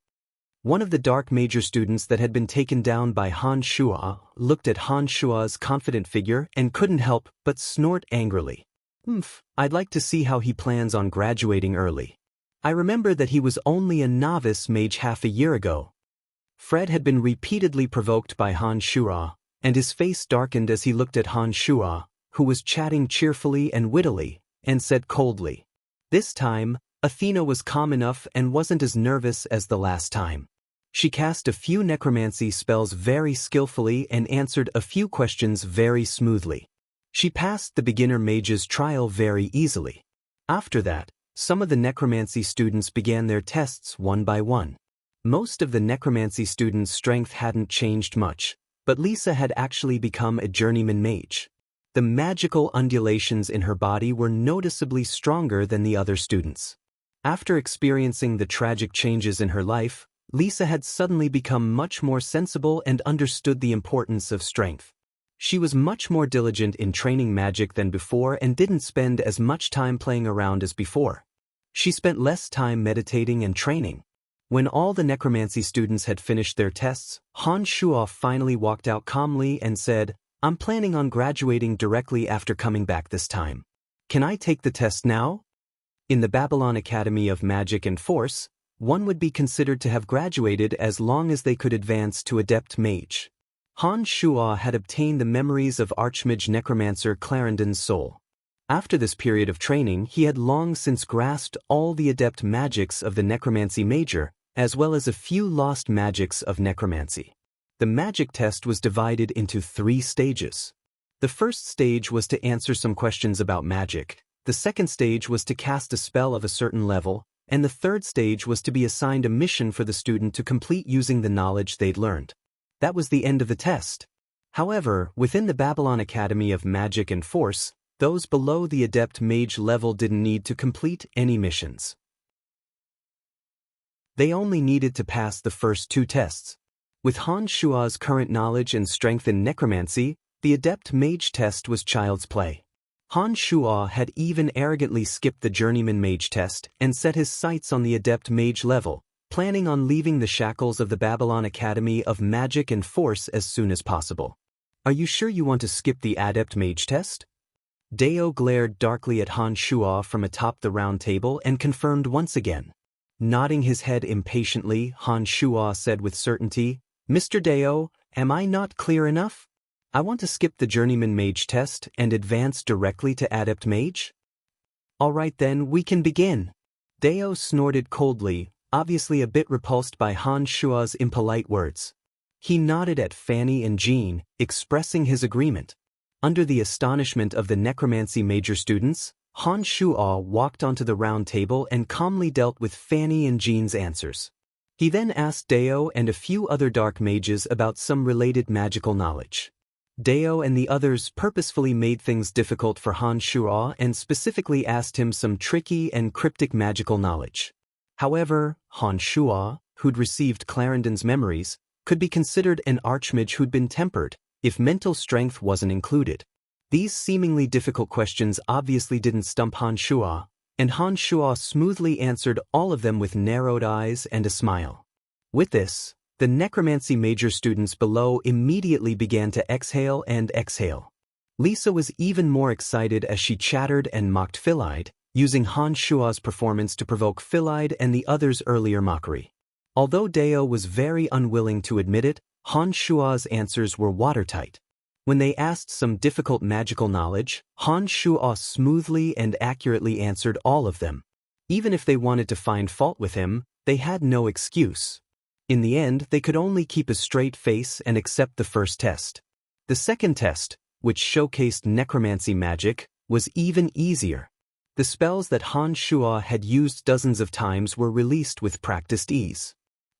One of the Dark Major students that had been taken down by Han Shuo looked at Han Shuo's confident figure and couldn't help but snort angrily. I'd like to see how he plans on graduating early. I remember that he was only a novice mage half a year ago. Fred had been repeatedly provoked by Han Shuo, and his face darkened as he looked at Han Shuo, who was chatting cheerfully and wittily, and said coldly. This time, Athena was calm enough and wasn't as nervous as the last time. She cast a few necromancy spells very skillfully and answered a few questions very smoothly. She passed the beginner mage's trial very easily. After that, some of the necromancy students began their tests one by one. Most of the necromancy students' strength hadn't changed much, but Lisa had actually become a journeyman mage. The magical undulations in her body were noticeably stronger than the other students. After experiencing the tragic changes in her life, Lisa had suddenly become much more sensible and understood the importance of strength. She was much more diligent in training magic than before and didn't spend as much time playing around as before. She spent less time meditating and training. When all the necromancy students had finished their tests, Han Shuo finally walked out calmly and said, I'm planning on graduating directly after coming back this time. Can I take the test now? In the Babylon Academy of Magic and Force, one would be considered to have graduated as long as they could advance to Adept Mage. Han Shuo had obtained the memories of Archmage Necromancer Clarendon's soul. After this period of training, he had long since grasped all the adept magics of the Necromancy Major, as well as a few lost magics of necromancy. The magic test was divided into 3 stages. The first stage was to answer some questions about magic, the second stage was to cast a spell of a certain level, and the third stage was to be assigned a mission for the student to complete using the knowledge they'd learned. That was the end of the test. However, within the Babylon Academy of Magic and Force, those below the Adept Mage level didn't need to complete any missions. They only needed to pass the first 2 tests. With Han Shuo's current knowledge and strength in necromancy, the Adept Mage test was child's play. Han Shuo had even arrogantly skipped the Journeyman Mage test and set his sights on the Adept Mage level, planning on leaving the shackles of the Babylon Academy of Magic and Force as soon as possible. Are you sure you want to skip the Adept Mage test? Dao glared darkly at Han Shuo from atop the round table and confirmed once again. Nodding his head impatiently, Han Shuo said with certainty, Mr. Dao, am I not clear enough? I want to skip the Journeyman Mage test and advance directly to Adept Mage? All right then, we can begin. Dao snorted coldly, obviously a bit repulsed by Han Shuo's impolite words. He nodded at Fanny and Jean, expressing his agreement. Under the astonishment of the Necromancy Major students, Han Shuo walked onto the round table and calmly dealt with Fanny and Jean's answers. He then asked Dao and a few other dark mages about some related magical knowledge. Dao and the others purposefully made things difficult for Han Shuo and specifically asked him some tricky and cryptic magical knowledge. However, Han Shuo, who'd received Clarendon's memories, could be considered an archmage who'd been tempered, if mental strength wasn't included. These seemingly difficult questions obviously didn't stump Han Shuo, and Han Shuo smoothly answered all of them with narrowed eyes and a smile. With this, the necromancy major students below immediately began to exhale and exhale. Lisa was even more excited as she chattered and mocked Philide, using Han Shuo's performance to provoke Philide and the others' earlier mockery. Although Dao was very unwilling to admit it, Han Shuo's answers were watertight. When they asked some difficult magical knowledge, Han Shuo smoothly and accurately answered all of them. Even if they wanted to find fault with him, they had no excuse. In the end, they could only keep a straight face and accept the first test. The second test, which showcased necromancy magic, was even easier. The spells that Han Shuo had used dozens of times were released with practiced ease.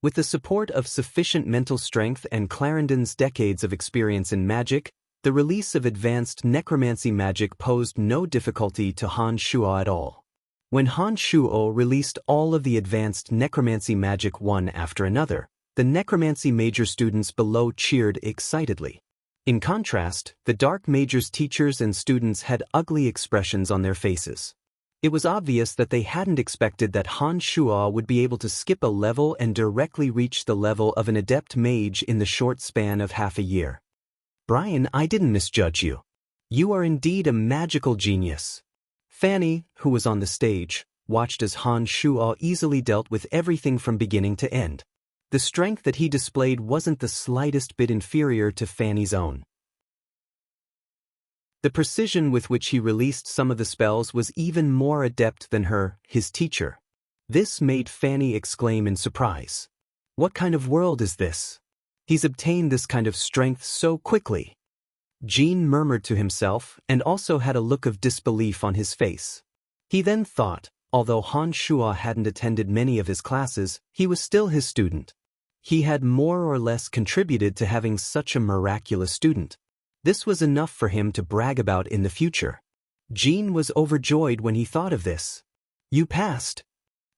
With the support of sufficient mental strength and Clarendon's decades of experience in magic, the release of advanced necromancy magic posed no difficulty to Han Shuo at all. When Han Shuo released all of the advanced necromancy magic one after another, the necromancy major students below cheered excitedly. In contrast, the dark major's teachers and students had ugly expressions on their faces. It was obvious that they hadn't expected that Han Shuo would be able to skip a level and directly reach the level of an adept mage in the short span of half a year. Brian, I didn't misjudge you. You are indeed a magical genius. Fanny, who was on the stage, watched as Han Shuo easily dealt with everything from beginning to end. The strength that he displayed wasn't the slightest bit inferior to Fanny's own. The precision with which he released some of the spells was even more adept than his teacher. This made Fanny exclaim in surprise. What kind of world is this? He's obtained this kind of strength so quickly. Jean murmured to himself and also had a look of disbelief on his face. He then thought, although Han Shuo hadn't attended many of his classes, he was still his student. He had more or less contributed to having such a miraculous student. This was enough for him to brag about in the future. Jean was overjoyed when he thought of this. You passed.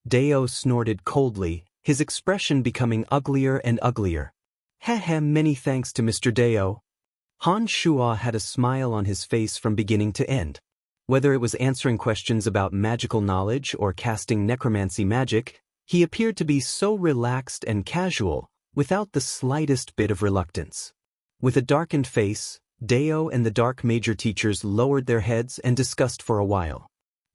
Dao snorted coldly, his expression becoming uglier and uglier. Heh, many thanks to Mr. Dao. Han Shuo had a smile on his face from beginning to end. Whether it was answering questions about magical knowledge or casting necromancy magic, he appeared to be so relaxed and casual, without the slightest bit of reluctance. With a darkened face, Dao and the dark major teachers lowered their heads and discussed for a while.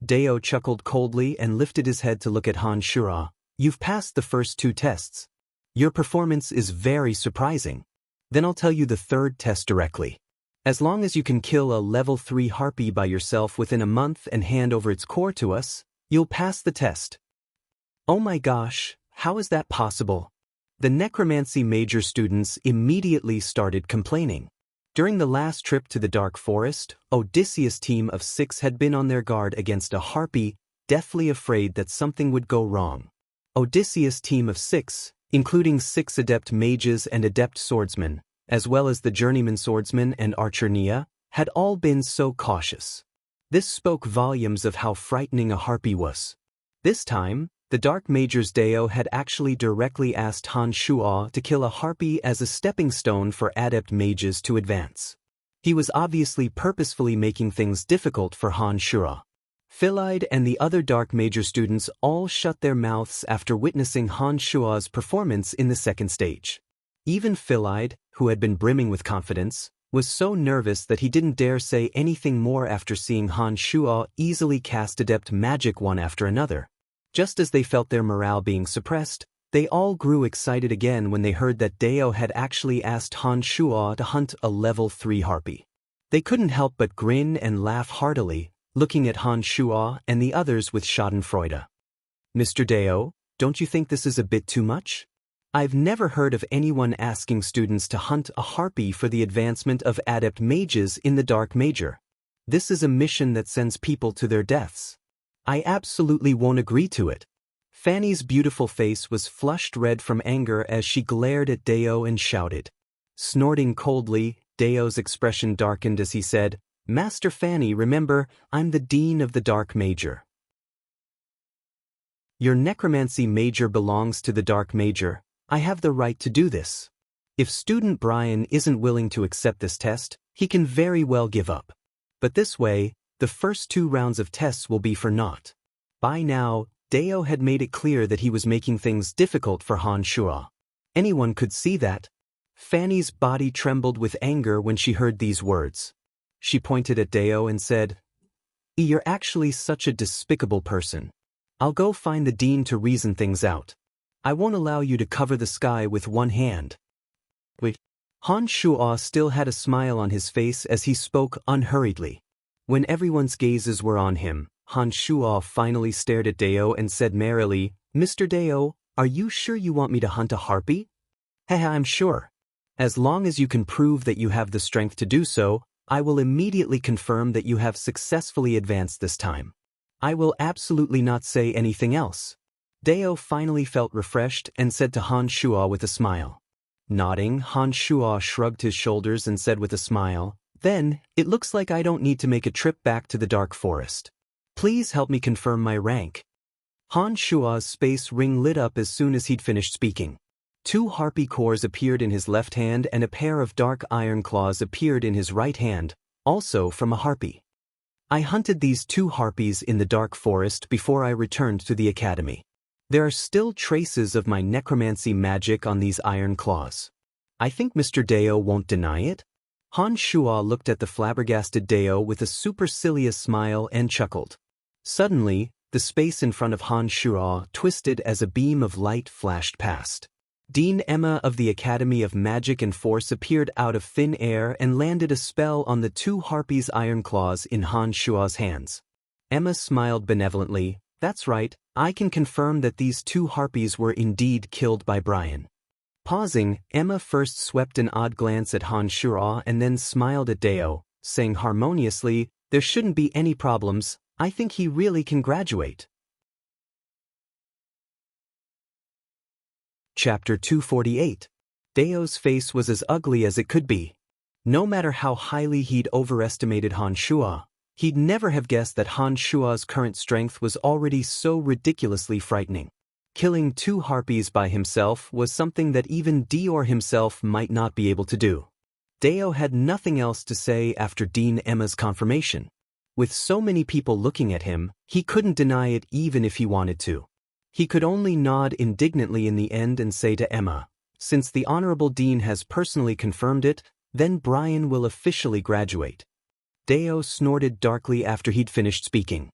Dao chuckled coldly and lifted his head to look at Han Shuo. You've passed the first two tests. Your performance is very surprising. Then I'll tell you the third test directly. As long as you can kill a level 3 harpy by yourself within a month and hand over its core to us, you'll pass the test. Oh my gosh, how is that possible? The necromancy major students immediately started complaining. During the last trip to the Dark Forest, Odysseus' team of 6 had been on their guard against a harpy, deathly afraid that something would go wrong. Odysseus' team of 6, including 6 adept mages and adept swordsmen, as well as the journeyman swordsman and archer Nia, had all been so cautious. This spoke volumes of how frightening a harpy was. This time, the Dark Mage's Dao had actually directly asked Han Shuo to kill a harpy as a stepping stone for adept mages to advance. He was obviously purposefully making things difficult for Han Shuo. Philide and the other Dark Major students all shut their mouths after witnessing Han Shuo's performance in the second stage. Even Philide, who had been brimming with confidence, was so nervous that he didn't dare say anything more after seeing Han Shuo easily cast adept magic one after another. Just as they felt their morale being suppressed, they all grew excited again when they heard that Dao had actually asked Han Shuo to hunt a level 3 harpy. They couldn't help but grin and laugh heartily, looking at Han Shuo and the others with schadenfreude. Mr. Dao, don't you think this is a bit too much? I've never heard of anyone asking students to hunt a harpy for the advancement of adept mages in the Dark Major. This is a mission that sends people to their deaths. I absolutely won't agree to it. Fanny's beautiful face was flushed red from anger as she glared at Dao and shouted. Snorting coldly, Dao's expression darkened as he said, Master Fanny, remember, I'm the Dean of the Dark Major. Your necromancy major belongs to the Dark Major. I have the right to do this. If student Brian isn't willing to accept this test, he can very well give up. But this way, the first 2 rounds of tests will be for naught. By now, Dao had made it clear that he was making things difficult for Han Shuo. Anyone could see that. Fanny's body trembled with anger when she heard these words. She pointed at Dao and said, You're actually such a despicable person. I'll go find the dean to reason things out. I won't allow you to cover the sky with one hand. Wait. Han Shuo still had a smile on his face as he spoke unhurriedly. When everyone's gazes were on him, Han Shuo finally stared at Dao and said merrily, Mr. Dao, are you sure you want me to hunt a harpy? Haha, I'm sure. As long as you can prove that you have the strength to do so, I will immediately confirm that you have successfully advanced this time. I will absolutely not say anything else. Dao finally felt refreshed and said to Han Shuo with a smile. Nodding, Han Shuo shrugged his shoulders and said with a smile, Then, it looks like I don't need to make a trip back to the Dark Forest. Please help me confirm my rank. Han Shuo's space ring lit up as soon as he'd finished speaking. 2 harpy cores appeared in his left hand and a pair of dark iron claws appeared in his right hand, also from a harpy. I hunted these 2 harpies in the Dark Forest before I returned to the academy. There are still traces of my necromancy magic on these iron claws. I think Mr. Dao won't deny it. Han Shuo looked at the flabbergasted Dao with a supercilious smile and chuckled. Suddenly, the space in front of Han Shuo twisted as a beam of light flashed past. Dean Emma of the Academy of Magic and Force appeared out of thin air and landed a spell on the 2 harpies' iron claws in Han Shuo's hands. Emma smiled benevolently. That's right, I can confirm that these 2 harpies were indeed killed by Brian. Pausing, Emma first swept an odd glance at Han Shuo and then smiled at Dao, saying harmoniously, There shouldn't be any problems, I think he really can graduate. Chapter 248. Dao's face was as ugly as it could be. No matter how highly he'd overestimated Han Shuo, he'd never have guessed that Han Shuo's current strength was already so ridiculously frightening. Killing 2 harpies by himself was something that even Dior himself might not be able to do. Dao had nothing else to say after Dean Emma's confirmation. With so many people looking at him, he couldn't deny it even if he wanted to. He could only nod indignantly in the end and say to Emma, Since the Honorable Dean has personally confirmed it, then Brian will officially graduate. Dao snorted darkly after he'd finished speaking.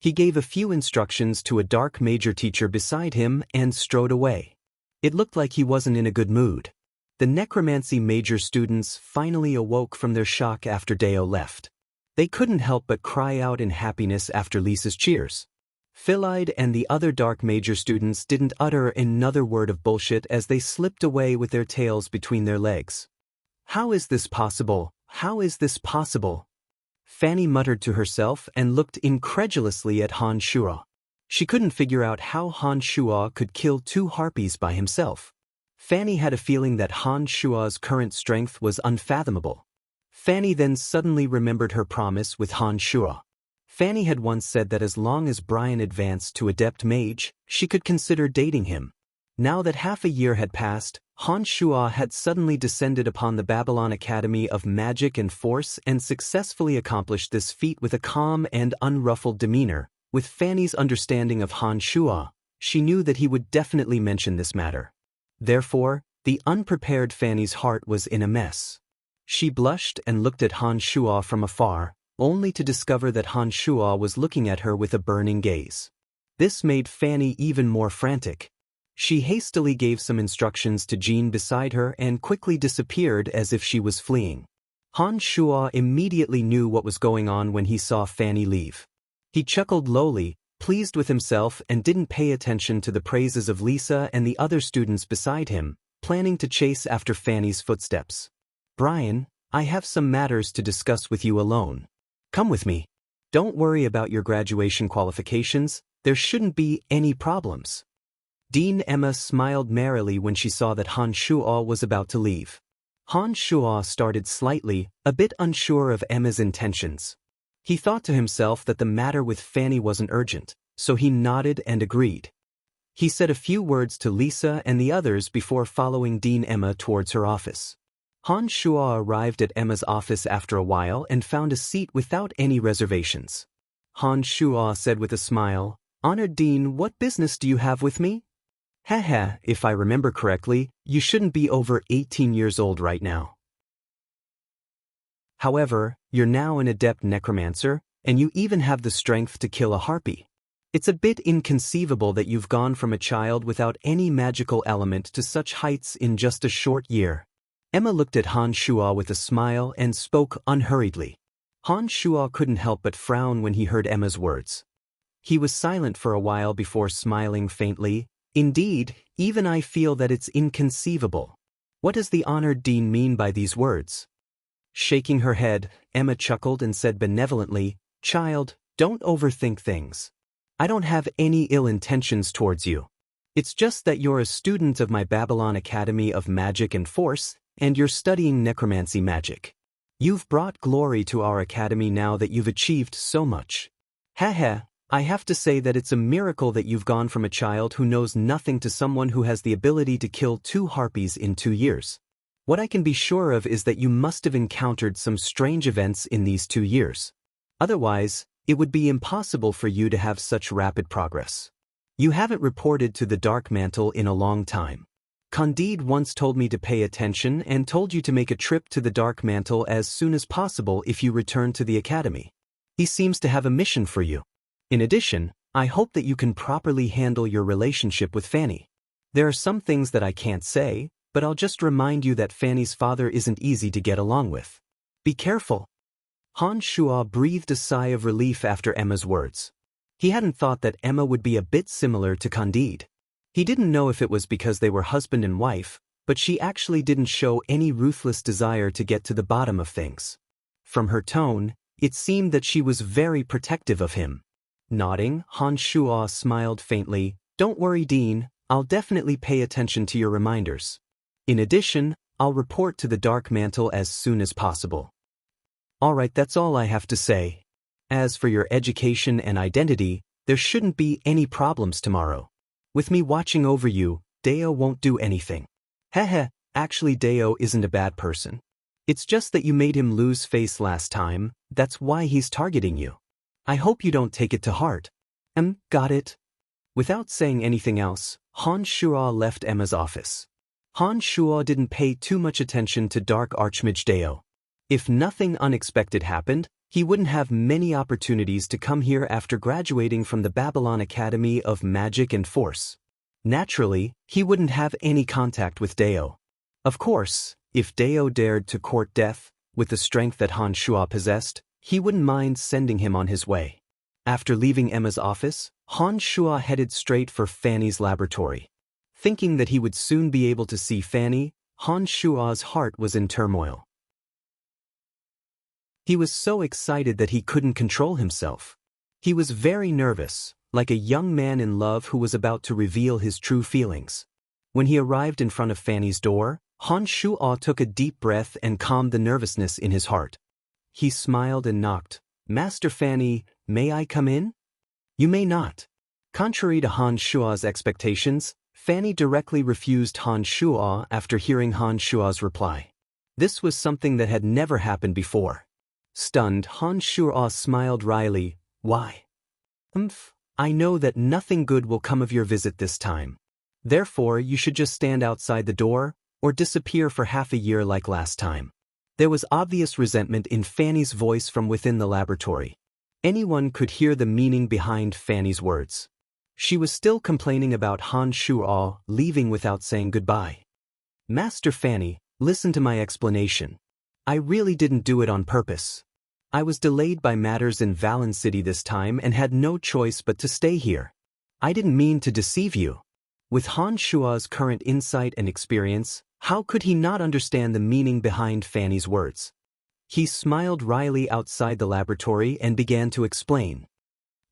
He gave a few instructions to a dark major teacher beside him and strode away. It looked like he wasn't in a good mood. The necromancy major students finally awoke from their shock after Dao left. They couldn't help but cry out in happiness after Lisa's cheers. Philide and the other dark major students didn't utter another word of bullshit as they slipped away with their tails between their legs. How is this possible? How is this possible? Fanny muttered to herself and looked incredulously at Han Shuo. She couldn't figure out how Han Shuo could kill 2 harpies by himself. Fanny had a feeling that Han Shuo's current strength was unfathomable. Fanny then suddenly remembered her promise with Han Shuo. Fanny had once said that as long as Brian advanced to Adept Mage, she could consider dating him. Now that half a year had passed, Han Shuo had suddenly descended upon the Babylon Academy of Magic and Force and successfully accomplished this feat with a calm and unruffled demeanor. With Fanny's understanding of Han Shuo, she knew that he would definitely mention this matter. Therefore, the unprepared Fanny's heart was in a mess. She blushed and looked at Han Shuo from afar, only to discover that Han Shuo was looking at her with a burning gaze. This made Fanny even more frantic. She hastily gave some instructions to Jean beside her and quickly disappeared as if she was fleeing. Han Shuo immediately knew what was going on when he saw Fanny leave. He chuckled lowly, pleased with himself, and didn't pay attention to the praises of Lisa and the other students beside him, planning to chase after Fanny's footsteps. Brian, I have some matters to discuss with you alone. Come with me. Don't worry about your graduation qualifications, there shouldn't be any problems. Dean Emma smiled merrily when she saw that Han Shuo was about to leave. Han Shuo started slightly, a bit unsure of Emma's intentions. He thought to himself that the matter with Fanny wasn't urgent, so he nodded and agreed. He said a few words to Lisa and the others before following Dean Emma towards her office. Han Shuo arrived at Emma's office after a while and found a seat without any reservations. Han Shuo said with a smile, "Honored Dean, what business do you have with me?" Haha, if I remember correctly, you shouldn't be over 18 years old right now. However, you're now an adept necromancer, and you even have the strength to kill a harpy. It's a bit inconceivable that you've gone from a child without any magical element to such heights in just a short year. Emma looked at Han Shuo with a smile and spoke unhurriedly. Han Shuo couldn't help but frown when he heard Emma's words. He was silent for a while before smiling faintly. Indeed, even I feel that it's inconceivable. What does the honored dean mean by these words? Shaking her head, Emma chuckled and said benevolently, "Child, don't overthink things. I don't have any ill intentions towards you. It's just that you're a student of my Babylon Academy of Magic and Force, and you're studying necromancy magic. You've brought glory to our academy now that you've achieved so much. Haha, I have to say that it's a miracle that you've gone from a child who knows nothing to someone who has the ability to kill 2 harpies in 2 years. What I can be sure of is that you must have encountered some strange events in these 2 years. Otherwise, it would be impossible for you to have such rapid progress. You haven't reported to the Dark Mantle in a long time. Candide once told me to pay attention and told you to make a trip to the Dark Mantle as soon as possible if you return to the academy. He seems to have a mission for you. In addition, I hope that you can properly handle your relationship with Fanny. There are some things that I can't say, but I'll just remind you that Fanny's father isn't easy to get along with. Be careful." Han Shuo breathed a sigh of relief after Emma's words. He hadn't thought that Emma would be a bit similar to Candide. He didn't know if it was because they were husband and wife, but she actually didn't show any ruthless desire to get to the bottom of things. From her tone, it seemed that she was very protective of him. Nodding, Han Shuo smiled faintly. "Don't worry, Dean, I'll definitely pay attention to your reminders. In addition, I'll report to the Dark Mantle as soon as possible." "Alright, that's all I have to say. As for your education and identity, there shouldn't be any problems tomorrow. With me watching over you, Dao won't do anything." Heh, actually Dao isn't a bad person. It's just that you made him lose face last time, that's why he's targeting you. I hope you don't take it to heart. Got it. Without saying anything else, Han Shuo left Emma's office. Han Shuo didn't pay too much attention to Dark Archmage Dao. If nothing unexpected happened, he wouldn't have many opportunities to come here after graduating from the Babylon Academy of Magic and Force. Naturally, he wouldn't have any contact with Dao. Of course, if Dao dared to court death, with the strength that Han Shuo possessed, he wouldn't mind sending him on his way. After leaving Emma's office, Han Shuo headed straight for Fanny's laboratory. Thinking that he would soon be able to see Fanny, Han Shuo's heart was in turmoil. He was so excited that he couldn't control himself. He was very nervous, like a young man in love who was about to reveal his true feelings. When he arrived in front of Fanny's door, Han Shuo took a deep breath and calmed the nervousness in his heart. He smiled and knocked. "Master Fanny, may I come in?" "You may not." Contrary to Han Shuo's expectations, Fanny directly refused Han Shuo after hearing Han Shuo's reply. This was something that had never happened before. Stunned, Han Shuo smiled wryly. "Why?" I know that nothing good will come of your visit this time. Therefore, you should just stand outside the door, or disappear for half a year like last time." There was obvious resentment in Fanny's voice from within the laboratory. Anyone could hear the meaning behind Fanny's words. She was still complaining about Han Shuo leaving without saying goodbye. "Master Fanny, listen to my explanation. I really didn't do it on purpose. I was delayed by matters in Valen City this time and had no choice but to stay here. I didn't mean to deceive you." With Han Shuo's current insight and experience, how could he not understand the meaning behind Fanny's words? He smiled wryly outside the laboratory and began to explain.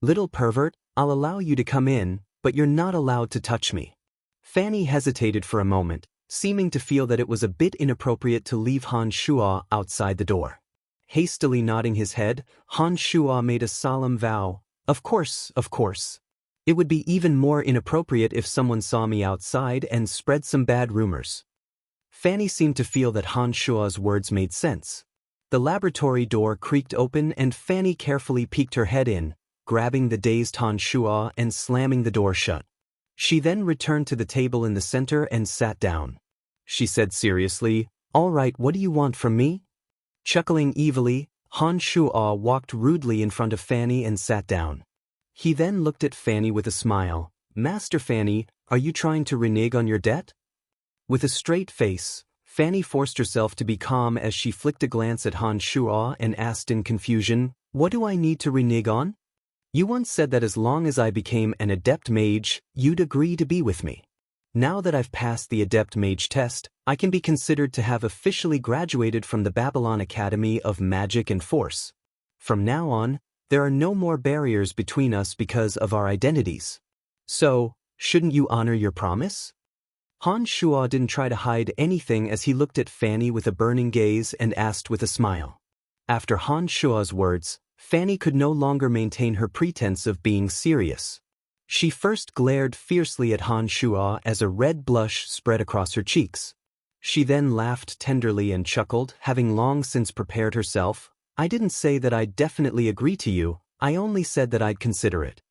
Little pervert, I'll allow you to come in, but you're not allowed to touch me. Fanny hesitated for a moment, seeming to feel that it was a bit inappropriate to leave Han Shuo outside the door. Hastily nodding his head, Han Shuo made a solemn vow. Of course, of course. It would be even more inappropriate if someone saw me outside and spread some bad rumors. Fanny seemed to feel that Han Shuo's words made sense. The laboratory door creaked open and Fanny carefully peeked her head in, grabbing the dazed Han Shuo and slamming the door shut. She then returned to the table in the center and sat down. She said seriously, "All right, what do you want from me?" Chuckling evilly, Han Shuo walked rudely in front of Fanny and sat down. He then looked at Fanny with a smile. "Master Fanny, are you trying to renege on your debt?" With a straight face, Fanny forced herself to be calm as she flicked a glance at Han Shuo and asked in confusion, "What do I need to renege on? You once said that as long as I became an adept mage, you'd agree to be with me. Now that I've passed the adept mage test, I can be considered to have officially graduated from the Babylon Academy of Magic and Force. From now on, there are no more barriers between us because of our identities. So, shouldn't you honor your promise?" Han Shuo didn't try to hide anything as he looked at Fanny with a burning gaze and asked with a smile. After Han Shuo's words, Fanny could no longer maintain her pretense of being serious. She first glared fiercely at Han Shuo as a red blush spread across her cheeks. She then laughed tenderly and chuckled, having long since prepared herself. "I didn't say that I'd definitely agree to you, I only said that I'd consider it."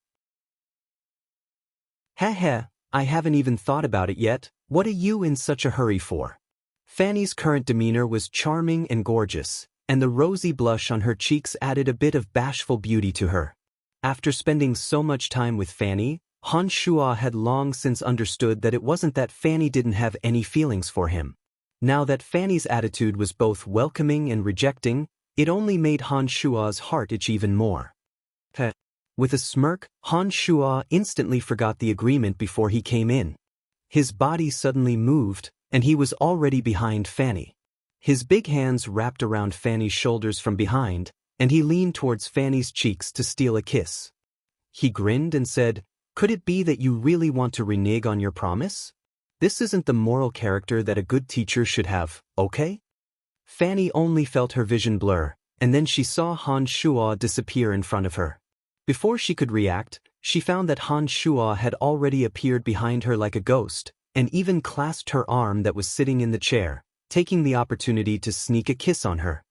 "Heh, I haven't even thought about it yet, what are you in such a hurry for?" Fanny's current demeanor was charming and gorgeous, and the rosy blush on her cheeks added a bit of bashful beauty to her. After spending so much time with Fanny, Han Shuo had long since understood that it wasn't that Fanny didn't have any feelings for him. Now that Fanny's attitude was both welcoming and rejecting, it only made Han Shuo's heart itch even more. With a smirk, Han Shuo instantly forgot the agreement before he came in. His body suddenly moved, and he was already behind Fanny. His big hands wrapped around Fanny's shoulders from behind, and he leaned towards Fanny's cheeks to steal a kiss. He grinned and said, "Could it be that you really want to renege on your promise? This isn't the moral character that a good teacher should have, okay?" Fanny only felt her vision blur, and then she saw Han Shuo disappear in front of her. Before she could react, she found that Han Shuo had already appeared behind her like a ghost, and even clasped her arm that was sitting in the chair, taking the opportunity to sneak a kiss on her.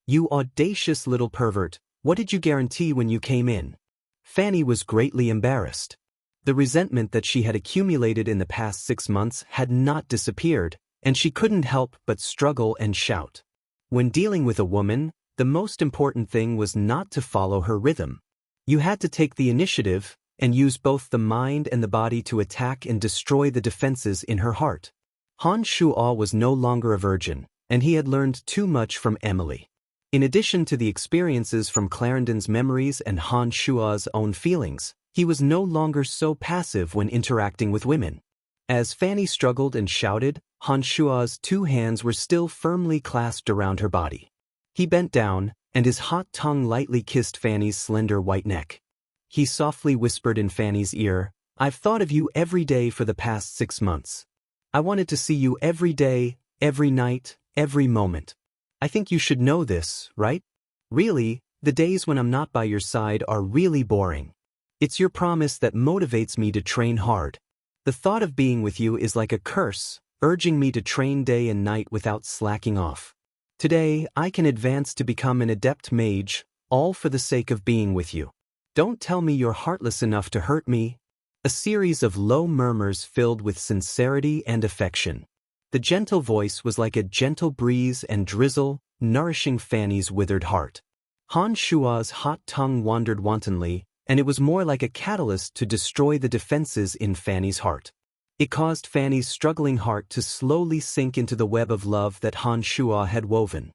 "You audacious little pervert, what did you guarantee when you came in?" Fanny was greatly embarrassed. The resentment that she had accumulated in the past 6 months had not disappeared, and she couldn't help but struggle and shout. When dealing with a woman, the most important thing was not to follow her rhythm. You had to take the initiative and use both the mind and the body to attack and destroy the defenses in her heart. Han Shuo was no longer a virgin, and he had learned too much from Emily. In addition to the experiences from Clarendon's memories and Han Shuo's own feelings, he was no longer so passive when interacting with women. As Fanny struggled and shouted, Han Shuo's 2 hands were still firmly clasped around her body. He bent down, and his hot tongue lightly kissed Fanny's slender white neck. He softly whispered in Fanny's ear, "I've thought of you every day for the past 6 months. I wanted to see you every day, every night, every moment. I think you should know this, right? Really, the days when I'm not by your side are really boring. It's your promise that motivates me to train hard. The thought of being with you is like a curse, urging me to train day and night without slacking off. Today, I can advance to become an adept mage, all for the sake of being with you. Don't tell me you're heartless enough to hurt me." A series of low murmurs filled with sincerity and affection. The gentle voice was like a gentle breeze and drizzle, nourishing Fanny's withered heart. Han Shuo's hot tongue wandered wantonly, and it was more like a catalyst to destroy the defenses in Fanny's heart. It caused Fanny's struggling heart to slowly sink into the web of love that Han Shuo had woven.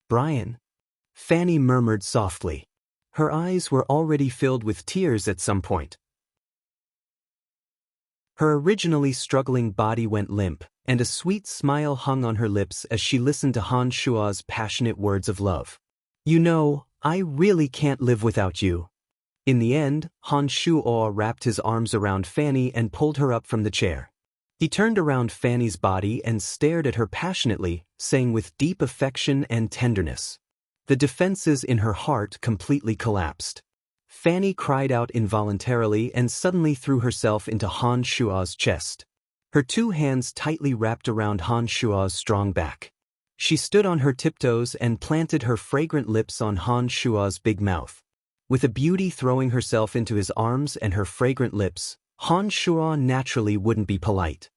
"Brian," Fanny murmured softly. Her eyes were already filled with tears at some point. Her originally struggling body went limp, and a sweet smile hung on her lips as she listened to Han Shua's passionate words of love. "You know, I really can't live without you." In the end, Han Shuo wrapped his arms around Fanny and pulled her up from the chair. He turned around Fanny's body and stared at her passionately, saying with deep affection and tenderness. The defenses in her heart completely collapsed. Fanny cried out involuntarily and suddenly threw herself into Han Shua's chest. Her two hands tightly wrapped around Han Shua's strong back. She stood on her tiptoes and planted her fragrant lips on Han Shua's big mouth. With a beauty throwing herself into his arms and her fragrant lips, Han Shua naturally wouldn't be polite.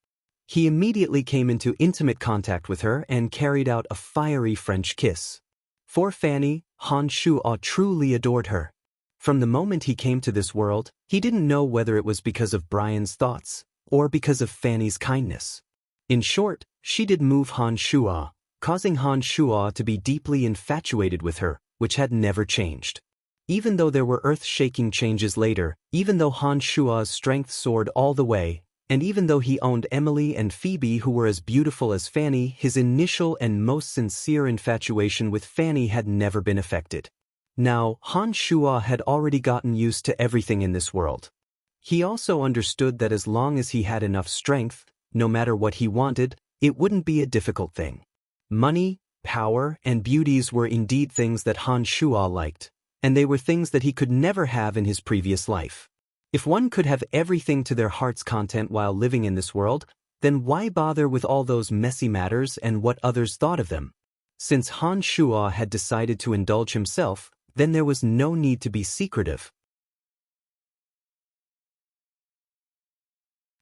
He immediately came into intimate contact with her and carried out a fiery French kiss. For Fanny, Han Shua truly adored her. From the moment he came to this world, he didn't know whether it was because of Brian's thoughts, or because of Fanny's kindness. In short, she did move Han Shua, causing Han Shua to be deeply infatuated with her, which had never changed. Even though there were earth-shaking changes later, even though Han Shua's strength soared all the way, and even though he owned Emily and Phoebe who were as beautiful as Fanny, his initial and most sincere infatuation with Fanny had never been affected. Now, Han Shua had already gotten used to everything in this world. He also understood that as long as he had enough strength, no matter what he wanted, it wouldn't be a difficult thing. Money, power, and beauties were indeed things that Han Shua liked, and they were things that he could never have in his previous life. If one could have everything to their heart's content while living in this world, then why bother with all those messy matters and what others thought of them? Since Han Shua had decided to indulge himself, then there was no need to be secretive.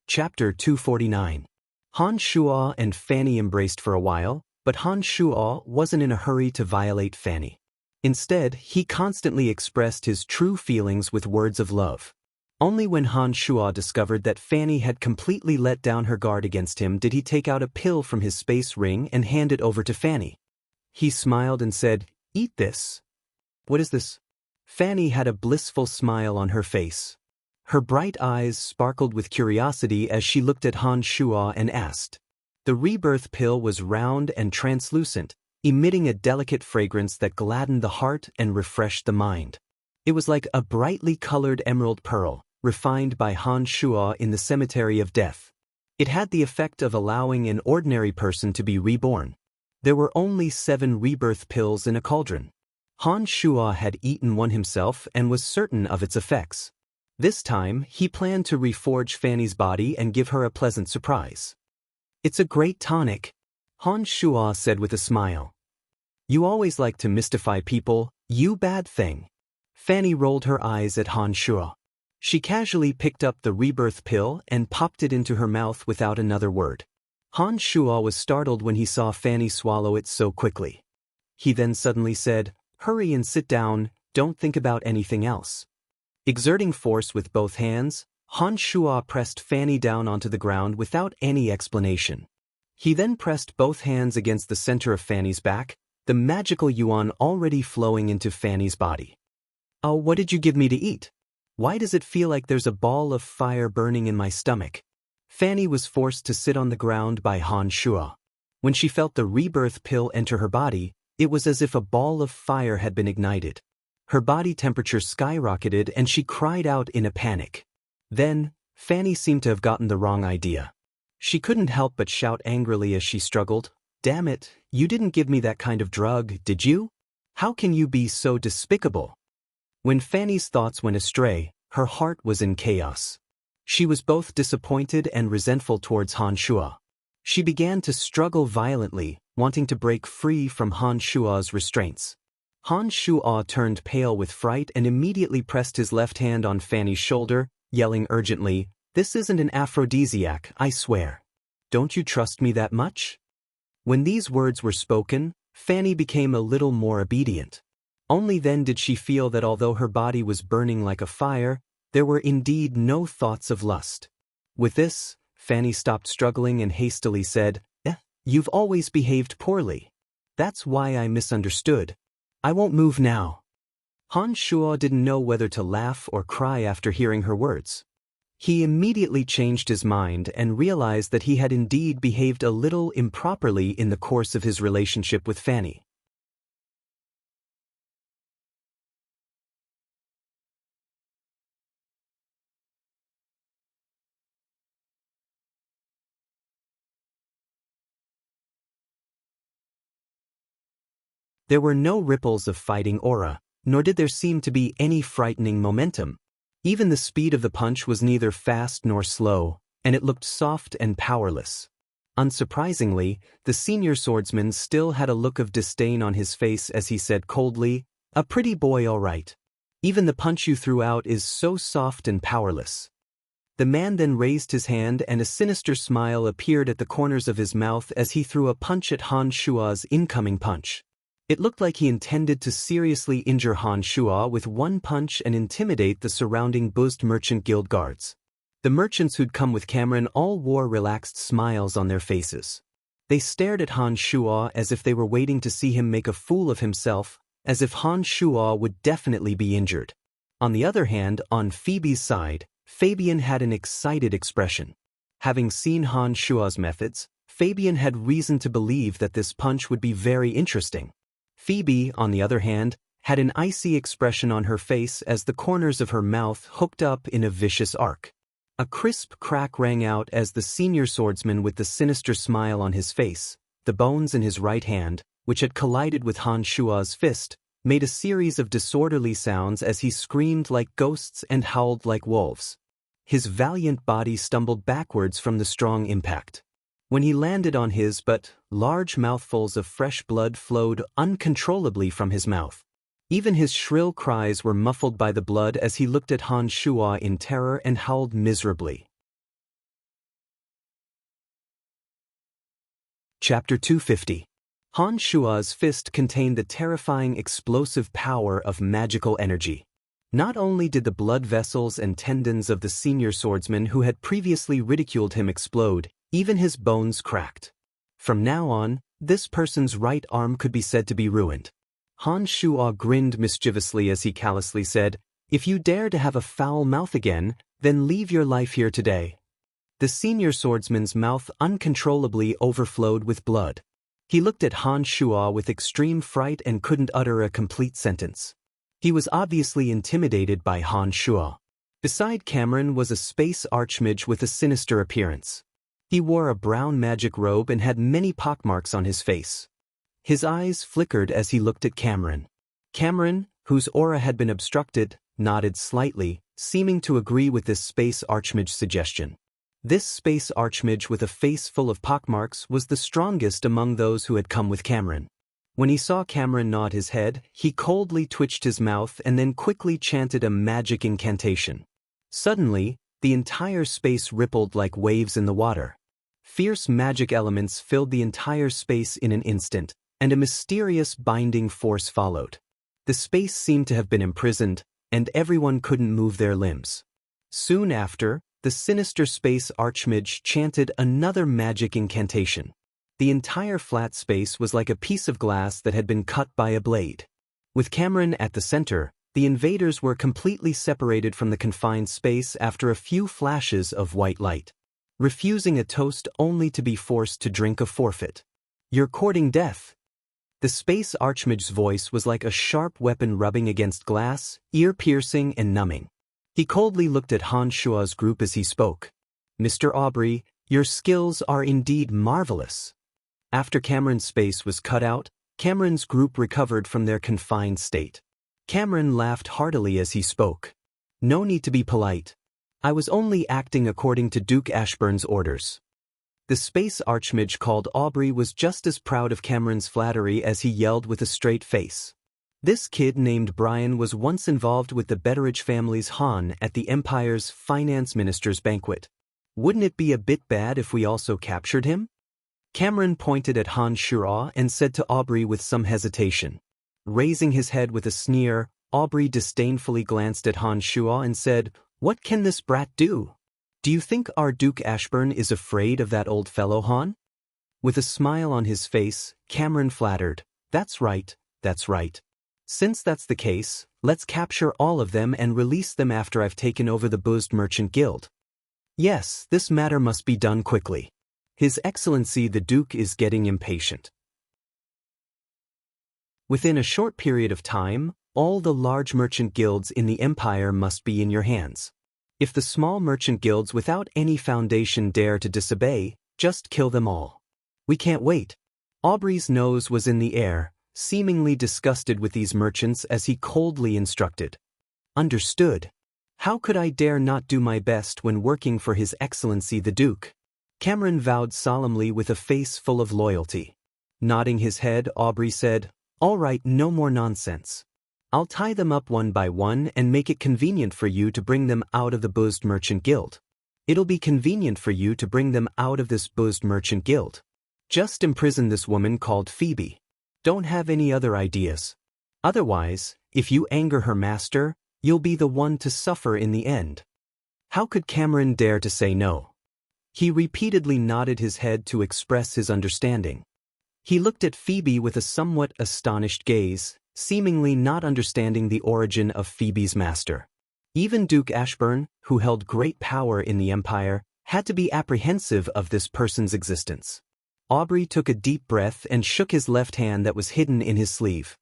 Chapter 249. Han Shua and Fanny embraced for a while, but Han Shua wasn't in a hurry to violate Fanny. Instead, he constantly expressed his true feelings with words of love. Only when Han Shua discovered that Fanny had completely let down her guard against him did he take out a pill from his space ring and hand it over to Fanny. He smiled and said, "Eat this." "What is this?" Fanny had a blissful smile on her face. Her bright eyes sparkled with curiosity as she looked at Han Shua and asked. The Rebirth pill was round and translucent, emitting a delicate fragrance that gladdened the heart and refreshed the mind. It was like a brightly colored emerald pearl, refined by Han Shua in the cemetery of death. It had the effect of allowing an ordinary person to be reborn. There were only 7 Rebirth pills in a cauldron. Han Shua had eaten one himself and was certain of its effects. This time, he planned to reforge Fanny's body and give her a pleasant surprise. "It's a great tonic," Han Shua said with a smile. "You always like to mystify people, you bad thing." Fanny rolled her eyes at Han Shua. She casually picked up the Rebirth pill and popped it into her mouth without another word. Han Shua was startled when he saw Fanny swallow it so quickly. He then suddenly said, "Hurry and sit down, don't think about anything else." Exerting force with both hands, Han Shua pressed Fanny down onto the ground without any explanation. He then pressed both hands against the center of Fanny's back, the magical yuan already flowing into Fanny's body. "Oh, what did you give me to eat? Why does it feel like there's a ball of fire burning in my stomach?" Fanny was forced to sit on the ground by Han Shua. When she felt the Rebirth pill enter her body, it was as if a ball of fire had been ignited. Her body temperature skyrocketed and she cried out in a panic. Then, Fanny seemed to have gotten the wrong idea. She couldn't help but shout angrily as she struggled, "Damn it, you didn't give me that kind of drug, did you? How can you be so despicable?" When Fanny's thoughts went astray, her heart was in chaos. She was both disappointed and resentful towards Han Shua. She began to struggle violently, wanting to break free from Han Shua's restraints. Han Shua turned pale with fright and immediately pressed his left hand on Fanny's shoulder, yelling urgently, "This isn't an aphrodisiac, I swear. Don't you trust me that much?" When these words were spoken, Fanny became a little more obedient. Only then did she feel that although her body was burning like a fire, there were indeed no thoughts of lust. With this, Fanny stopped struggling and hastily said, "You've always behaved poorly. That's why I misunderstood. I won't move now." Han Shua didn't know whether to laugh or cry after hearing her words. He immediately changed his mind and realized that he had indeed behaved a little improperly in the course of his relationship with Fanny. There were no ripples of fighting aura, nor did there seem to be any frightening momentum. Even the speed of the punch was neither fast nor slow, and it looked soft and powerless. Unsurprisingly, the senior swordsman still had a look of disdain on his face as he said coldly, "A pretty boy, all right. Even the punch you threw out is so soft and powerless." The man then raised his hand and a sinister smile appeared at the corners of his mouth as he threw a punch at Han Shua's incoming punch. It looked like he intended to seriously injure Han Shua with one punch and intimidate the surrounding buzzed merchant guild guards. The merchants who'd come with Cameron all wore relaxed smiles on their faces. They stared at Han Shua as if they were waiting to see him make a fool of himself, as if Han Shua would definitely be injured. On the other hand, on Phoebe's side, Fabian had an excited expression. Having seen Han Shua's methods, Fabian had reason to believe that this punch would be very interesting. Phoebe, on the other hand, had an icy expression on her face as the corners of her mouth hooked up in a vicious arc. A crisp crack rang out as the senior swordsman with the sinister smile on his face, the bones in his right hand, which had collided with Han Shua's fist, made a series of disorderly sounds as he screamed like ghosts and howled like wolves. His valiant body stumbled backwards from the strong impact. When he landed on his butt, large mouthfuls of fresh blood flowed uncontrollably from his mouth. Even his shrill cries were muffled by the blood as he looked at Han Shua in terror and howled miserably. Chapter 250. Han Shua's fist contained the terrifying explosive power of magical energy. Not only did the blood vessels and tendons of the senior swordsman who had previously ridiculed him explode, even his bones cracked. From now on, this person's right arm could be said to be ruined. Han Shua grinned mischievously as he callously said, "If you dare to have a foul mouth again, then leave your life here today." The senior swordsman's mouth uncontrollably overflowed with blood. He looked at Han Shua with extreme fright and couldn't utter a complete sentence. He was obviously intimidated by Han Shua. Beside Cameron was a space archmage with a sinister appearance. He wore a brown magic robe and had many pockmarks on his face. His eyes flickered as he looked at Cameron. Cameron, whose aura had been obstructed, nodded slightly, seeming to agree with this space archmage's suggestion. This space archmage with a face full of pockmarks was the strongest among those who had come with Cameron. When he saw Cameron nod his head, he coldly twitched his mouth and then quickly chanted a magic incantation. Suddenly, the entire space rippled like waves in the water. Fierce magic elements filled the entire space in an instant, and a mysterious binding force followed. The space seemed to have been imprisoned, and everyone couldn't move their limbs. Soon after, the sinister space archmage chanted another magic incantation. The entire flat space was like a piece of glass that had been cut by a blade. With Cameron at the center, the invaders were completely separated from the confined space after a few flashes of white light. Refusing a toast only to be forced to drink a forfeit. "You're courting death." The space archmage's voice was like a sharp weapon rubbing against glass, ear-piercing and numbing. He coldly looked at Han Shua's group as he spoke. "Mr. Aubrey, your skills are indeed marvelous." After Cameron's space was cut out, Cameron's group recovered from their confined state. Cameron laughed heartily as he spoke. "No need to be polite. I was only acting according to Duke Ashburn's orders." The space archmage called Aubrey was just as proud of Cameron's flattery as he yelled with a straight face. This kid named Brian was once involved with the Betteridge family's Han at the Empire's finance minister's banquet. Wouldn't it be a bit bad if we also captured him? Cameron pointed at Han Shura and said to Aubrey with some hesitation. Raising his head with a sneer, Aubrey disdainfully glanced at Han Shua and said, "What can this brat do? Do you think our Duke Ashburn is afraid of that old fellow, Han?" With a smile on his face, Cameron flattered, That's right. Since that's the case, let's capture all of them and release them after I've taken over the buzzed merchant guild." Yes, this matter must be done quickly. His Excellency the Duke is getting impatient. Within a short period of time, all the large merchant guilds in the Empire must be in your hands. If the small merchant guilds without any foundation dare to disobey, just kill them all. We can't wait. Aubrey's nose was in the air, seemingly disgusted with these merchants as he coldly instructed. Understood. How could I dare not do my best when working for His Excellency the Duke? Cameron vowed solemnly with a face full of loyalty. Nodding his head, Aubrey said, "All right, no more nonsense. I'll tie them up one by one and make it convenient for you to bring them out of the buzzed merchant guild. It'll be convenient for you to bring them out of this buzzed merchant guild. Just imprison this woman called Phoebe. Don't have any other ideas. Otherwise, if you anger her master, you'll be the one to suffer in the end." How could Cameron dare to say no? He repeatedly nodded his head to express his understanding. He looked at Phoebe with a somewhat astonished gaze, seemingly not understanding the origin of Phoebe's master. Even Duke Ashburn, who held great power in the Empire, had to be apprehensive of this person's existence. Aubrey took a deep breath and shook his left hand that was hidden in his sleeve.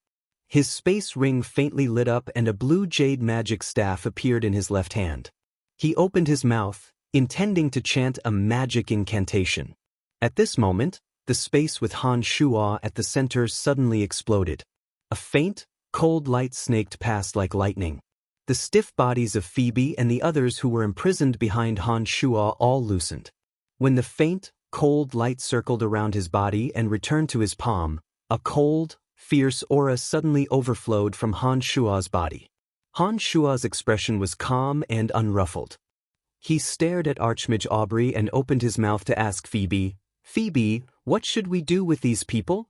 His space ring faintly lit up and a blue jade magic staff appeared in his left hand. He opened his mouth, intending to chant a magic incantation. At this moment, the space with Han Shuo at the center suddenly exploded. A faint, cold light snaked past like lightning. The stiff bodies of Phoebe and the others who were imprisoned behind Han Shuo all loosened. When the faint, cold light circled around his body and returned to his palm, a cold, fierce aura suddenly overflowed from Han Shuo's body. Han Shuo's expression was calm and unruffled. He stared at Archmage Aubrey and opened his mouth to ask Phoebe, "Phoebe, what should we do with these people?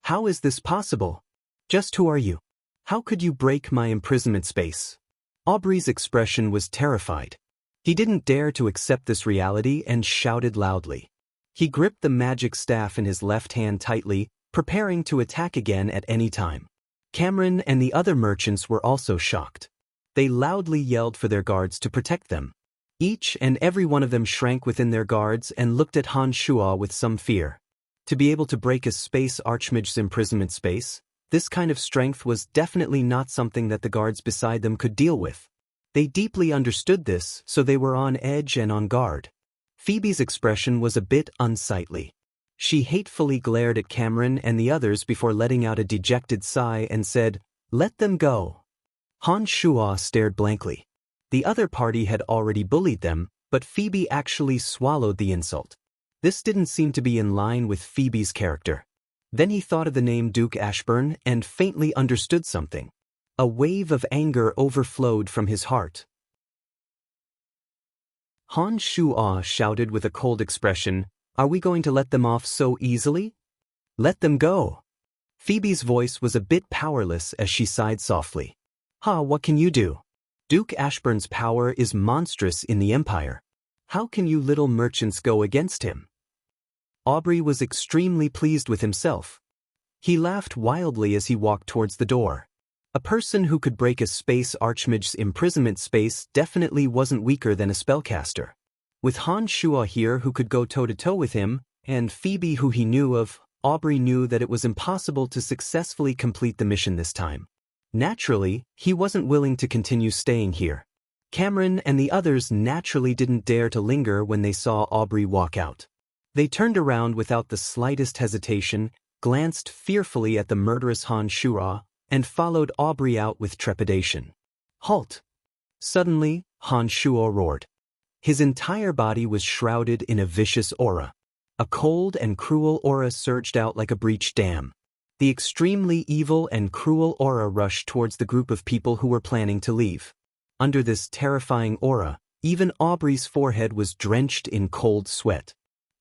How is this possible? Just who are you? How could you break my imprisonment space?" Aubrey's expression was terrified. He didn't dare to accept this reality and shouted loudly. He gripped the magic staff in his left hand tightly, preparing to attack again at any time. Cameron and the other merchants were also shocked. They loudly yelled for their guards to protect them. Each and every one of them shrank within their guards and looked at Han Shuo with some fear. To be able to break a space archmage's imprisonment space, this kind of strength was definitely not something that the guards beside them could deal with. They deeply understood this, so they were on edge and on guard. Phoebe's expression was a bit unsightly. She hatefully glared at Cameron and the others before letting out a dejected sigh and said, "Let them go." Han Shuo stared blankly. The other party had already bullied them, but Phoebe actually swallowed the insult. This didn't seem to be in line with Phoebe's character. Then he thought of the name Duke Ashburn and faintly understood something. A wave of anger overflowed from his heart. Han Shuo shouted with a cold expression, "Are we going to let them off so easily? Let them go." Phoebe's voice was a bit powerless as she sighed softly. What can you do? Duke Ashburn's power is monstrous in the Empire. How can you little merchants go against him? Aubrey was extremely pleased with himself. He laughed wildly as he walked towards the door. A person who could break a space archmage's imprisonment space definitely wasn't weaker than a spellcaster. With Han Shuo here who could go toe-to-toe with him, and Phoebe who he knew of, Aubrey knew that it was impossible to successfully complete the mission this time. Naturally, he wasn't willing to continue staying here. Cameron and the others naturally didn't dare to linger when they saw Aubrey walk out. They turned around without the slightest hesitation, glanced fearfully at the murderous Han Shuo, and followed Aubrey out with trepidation. "Halt!" Suddenly, Han Shuo roared. His entire body was shrouded in a vicious aura. A cold and cruel aura surged out like a breached dam. The extremely evil and cruel aura rushed towards the group of people who were planning to leave. Under this terrifying aura, even Aubrey's forehead was drenched in cold sweat.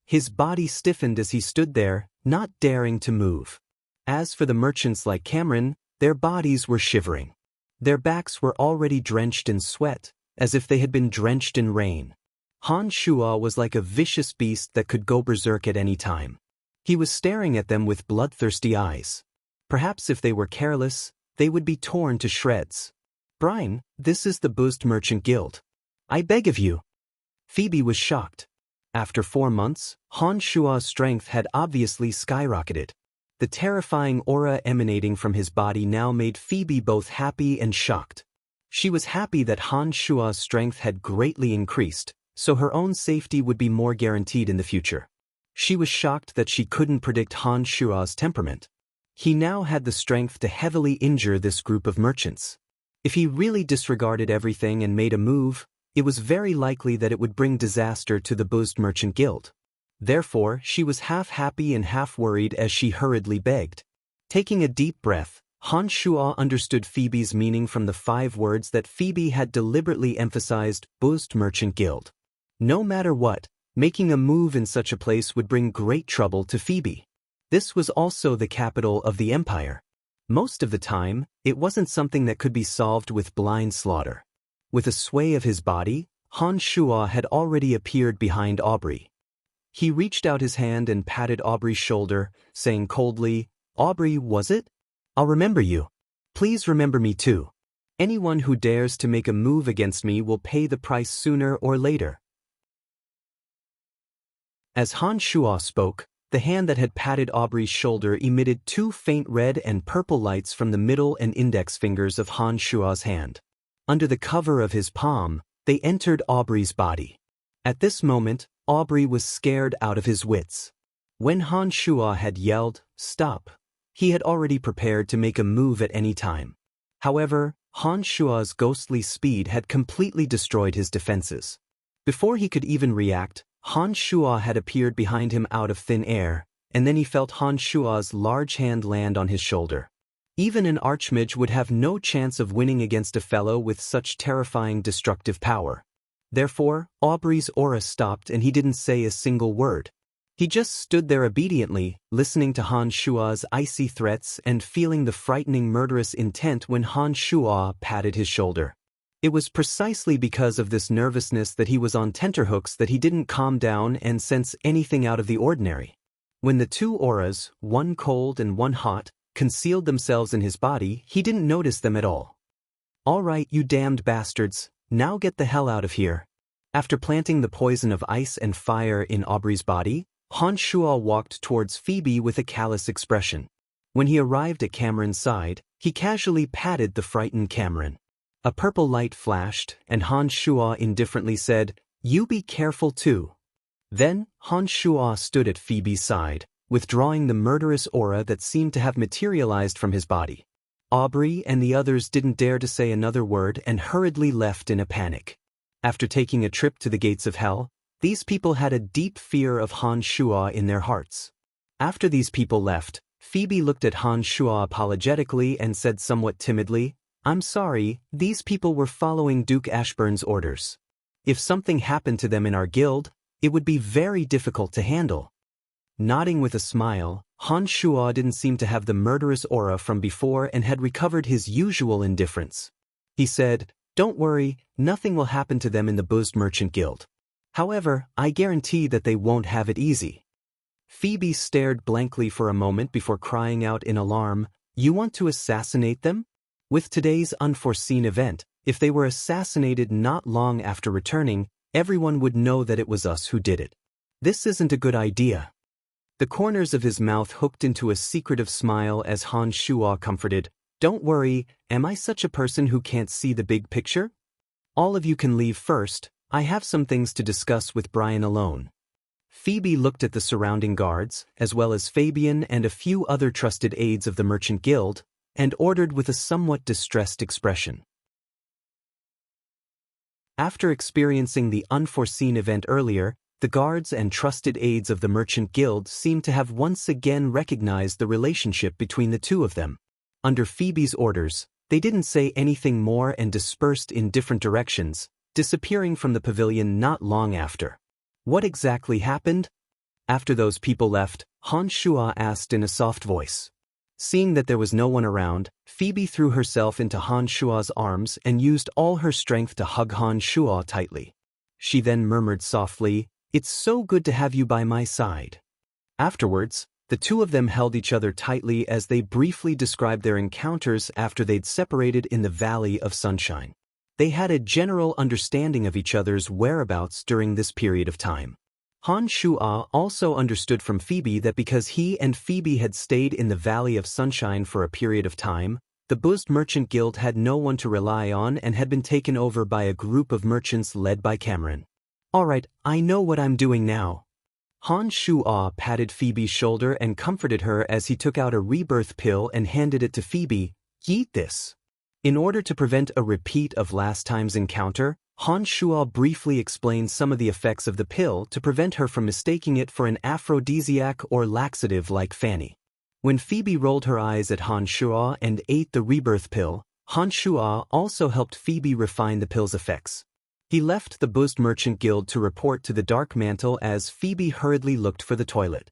His body stiffened as he stood there, not daring to move. As for the merchants like Cameron, their bodies were shivering. Their backs were already drenched in sweat, as if they had been drenched in rain. Han Shuo was like a vicious beast that could go berserk at any time. He was staring at them with bloodthirsty eyes. Perhaps if they were careless, they would be torn to shreds. "Brian, this is the Buzzed Merchant Guild. I beg of you." Phoebe was shocked. After 4 months, Han Shua's strength had obviously skyrocketed. The terrifying aura emanating from his body now made Phoebe both happy and shocked. She was happy that Han Shua's strength had greatly increased, so her own safety would be more guaranteed in the future. She was shocked that she couldn't predict Han Shua's temperament. He now had the strength to heavily injure this group of merchants. If he really disregarded everything and made a move, it was very likely that it would bring disaster to the Buzzed Merchant Guild. Therefore, she was half happy and half worried as she hurriedly begged. Taking a deep breath, Han Shua understood Phoebe's meaning from the 5 words that Phoebe had deliberately emphasized: Buzzed Merchant Guild. No matter what, making a move in such a place would bring great trouble to Phoebe. This was also the capital of the empire. Most of the time, it wasn't something that could be solved with blind slaughter. With a sway of his body, Han Shua had already appeared behind Aubrey. He reached out his hand and patted Aubrey's shoulder, saying coldly, "Aubrey, was it? I'll remember you. Please remember me too. Anyone who dares to make a move against me will pay the price sooner or later." As Han Shua spoke, the hand that had patted Aubrey's shoulder emitted 2 faint red and purple lights from the middle and index fingers of Han Shua's hand. Under the cover of his palm, they entered Aubrey's body. At this moment, Aubrey was scared out of his wits. When Han Shua had yelled, "Stop," he had already prepared to make a move at any time. However, Han Shua's ghostly speed had completely destroyed his defenses. Before he could even react, Han Shua had appeared behind him out of thin air, and then he felt Han Shua's large hand land on his shoulder. Even an archmage would have no chance of winning against a fellow with such terrifying destructive power. Therefore, Aubrey's aura stopped and he didn't say a single word. He just stood there obediently, listening to Han Shua's icy threats and feeling the frightening murderous intent when Han Shua patted his shoulder. It was precisely because of this nervousness that he was on tenterhooks that he didn't calm down and sense anything out of the ordinary. When the 2 auras, one cold and one hot, concealed themselves in his body, he didn't notice them at all. "All right, you damned bastards, now get the hell out of here." After planting the poison of ice and fire in Aubrey's body, Han Shua walked towards Phoebe with a callous expression. When he arrived at Cameron's side, he casually patted the frightened Cameron. A purple light flashed, and Han Shua indifferently said, "You be careful too." Then, Han Shua stood at Phoebe's side, withdrawing the murderous aura that seemed to have materialized from his body. Aubrey and the others didn't dare to say another word and hurriedly left in a panic. After taking a trip to the gates of hell, these people had a deep fear of Han Shua in their hearts. After these people left, Phoebe looked at Han Shua apologetically and said somewhat timidly, "I'm sorry, these people were following Duke Ashburn's orders. If something happened to them in our guild, it would be very difficult to handle." Nodding with a smile, Han Shua didn't seem to have the murderous aura from before and had recovered his usual indifference. He said, "Don't worry, nothing will happen to them in the Buzzed Merchant Guild. However, I guarantee that they won't have it easy." Phoebe stared blankly for a moment before crying out in alarm, "You want to assassinate them?" With today's unforeseen event, if they were assassinated not long after returning, everyone would know that it was us who did it. This isn't a good idea. The corners of his mouth hooked into a secretive smile as Han Shua comforted, "Don't worry, am I such a person who can't see the big picture? All of you can leave first, I have some things to discuss with Brian alone." Phoebe looked at the surrounding guards, as well as Fabian and a few other trusted aides of the Merchant Guild, and ordered with a somewhat distressed expression. After experiencing the unforeseen event earlier, the guards and trusted aides of the Merchant Guild seemed to have once again recognized the relationship between the 2 of them. Under Phoebe's orders, they didn't say anything more and dispersed in different directions, disappearing from the pavilion not long after. What exactly happened? After those people left, Han Shua asked in a soft voice. Seeing that there was no one around, Phoebe threw herself into Han Shua's arms and used all her strength to hug Han Shua tightly. She then murmured softly, "It's so good to have you by my side." Afterwards, the 2 of them held each other tightly as they briefly described their encounters after they'd separated in the Valley of Sunshine. They had a general understanding of each other's whereabouts during this period of time. Han Shu'a also understood from Phoebe that because he and Phoebe had stayed in the Valley of Sunshine for a period of time, the Buzzed Merchant Guild had no one to rely on and had been taken over by a group of merchants led by Cameron. "Alright, I know what I'm doing now." Han Shu'a patted Phoebe's shoulder and comforted her as he took out a rebirth pill and handed it to Phoebe. "Eat this." In order to prevent a repeat of last time's encounter, Han Shu'a briefly explained some of the effects of the pill to prevent her from mistaking it for an aphrodisiac or laxative like Fanny. When Phoebe rolled her eyes at Han Shu'a and ate the rebirth pill, Han Shu'a also helped Phoebe refine the pill's effects. He left the Buzzed Merchant Guild to report to the Dark Mantle as Phoebe hurriedly looked for the toilet.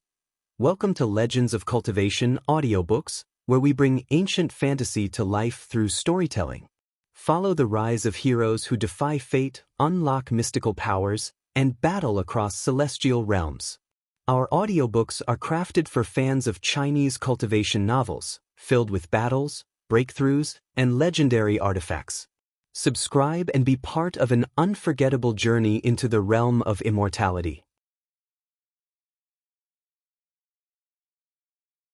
Welcome to Legends of Cultivation audiobooks, where we bring ancient fantasy to life through storytelling. Follow the rise of heroes who defy fate, unlock mystical powers, and battle across celestial realms. Our audiobooks are crafted for fans of Chinese cultivation novels, filled with battles, breakthroughs, and legendary artifacts. Subscribe and be part of an unforgettable journey into the realm of immortality.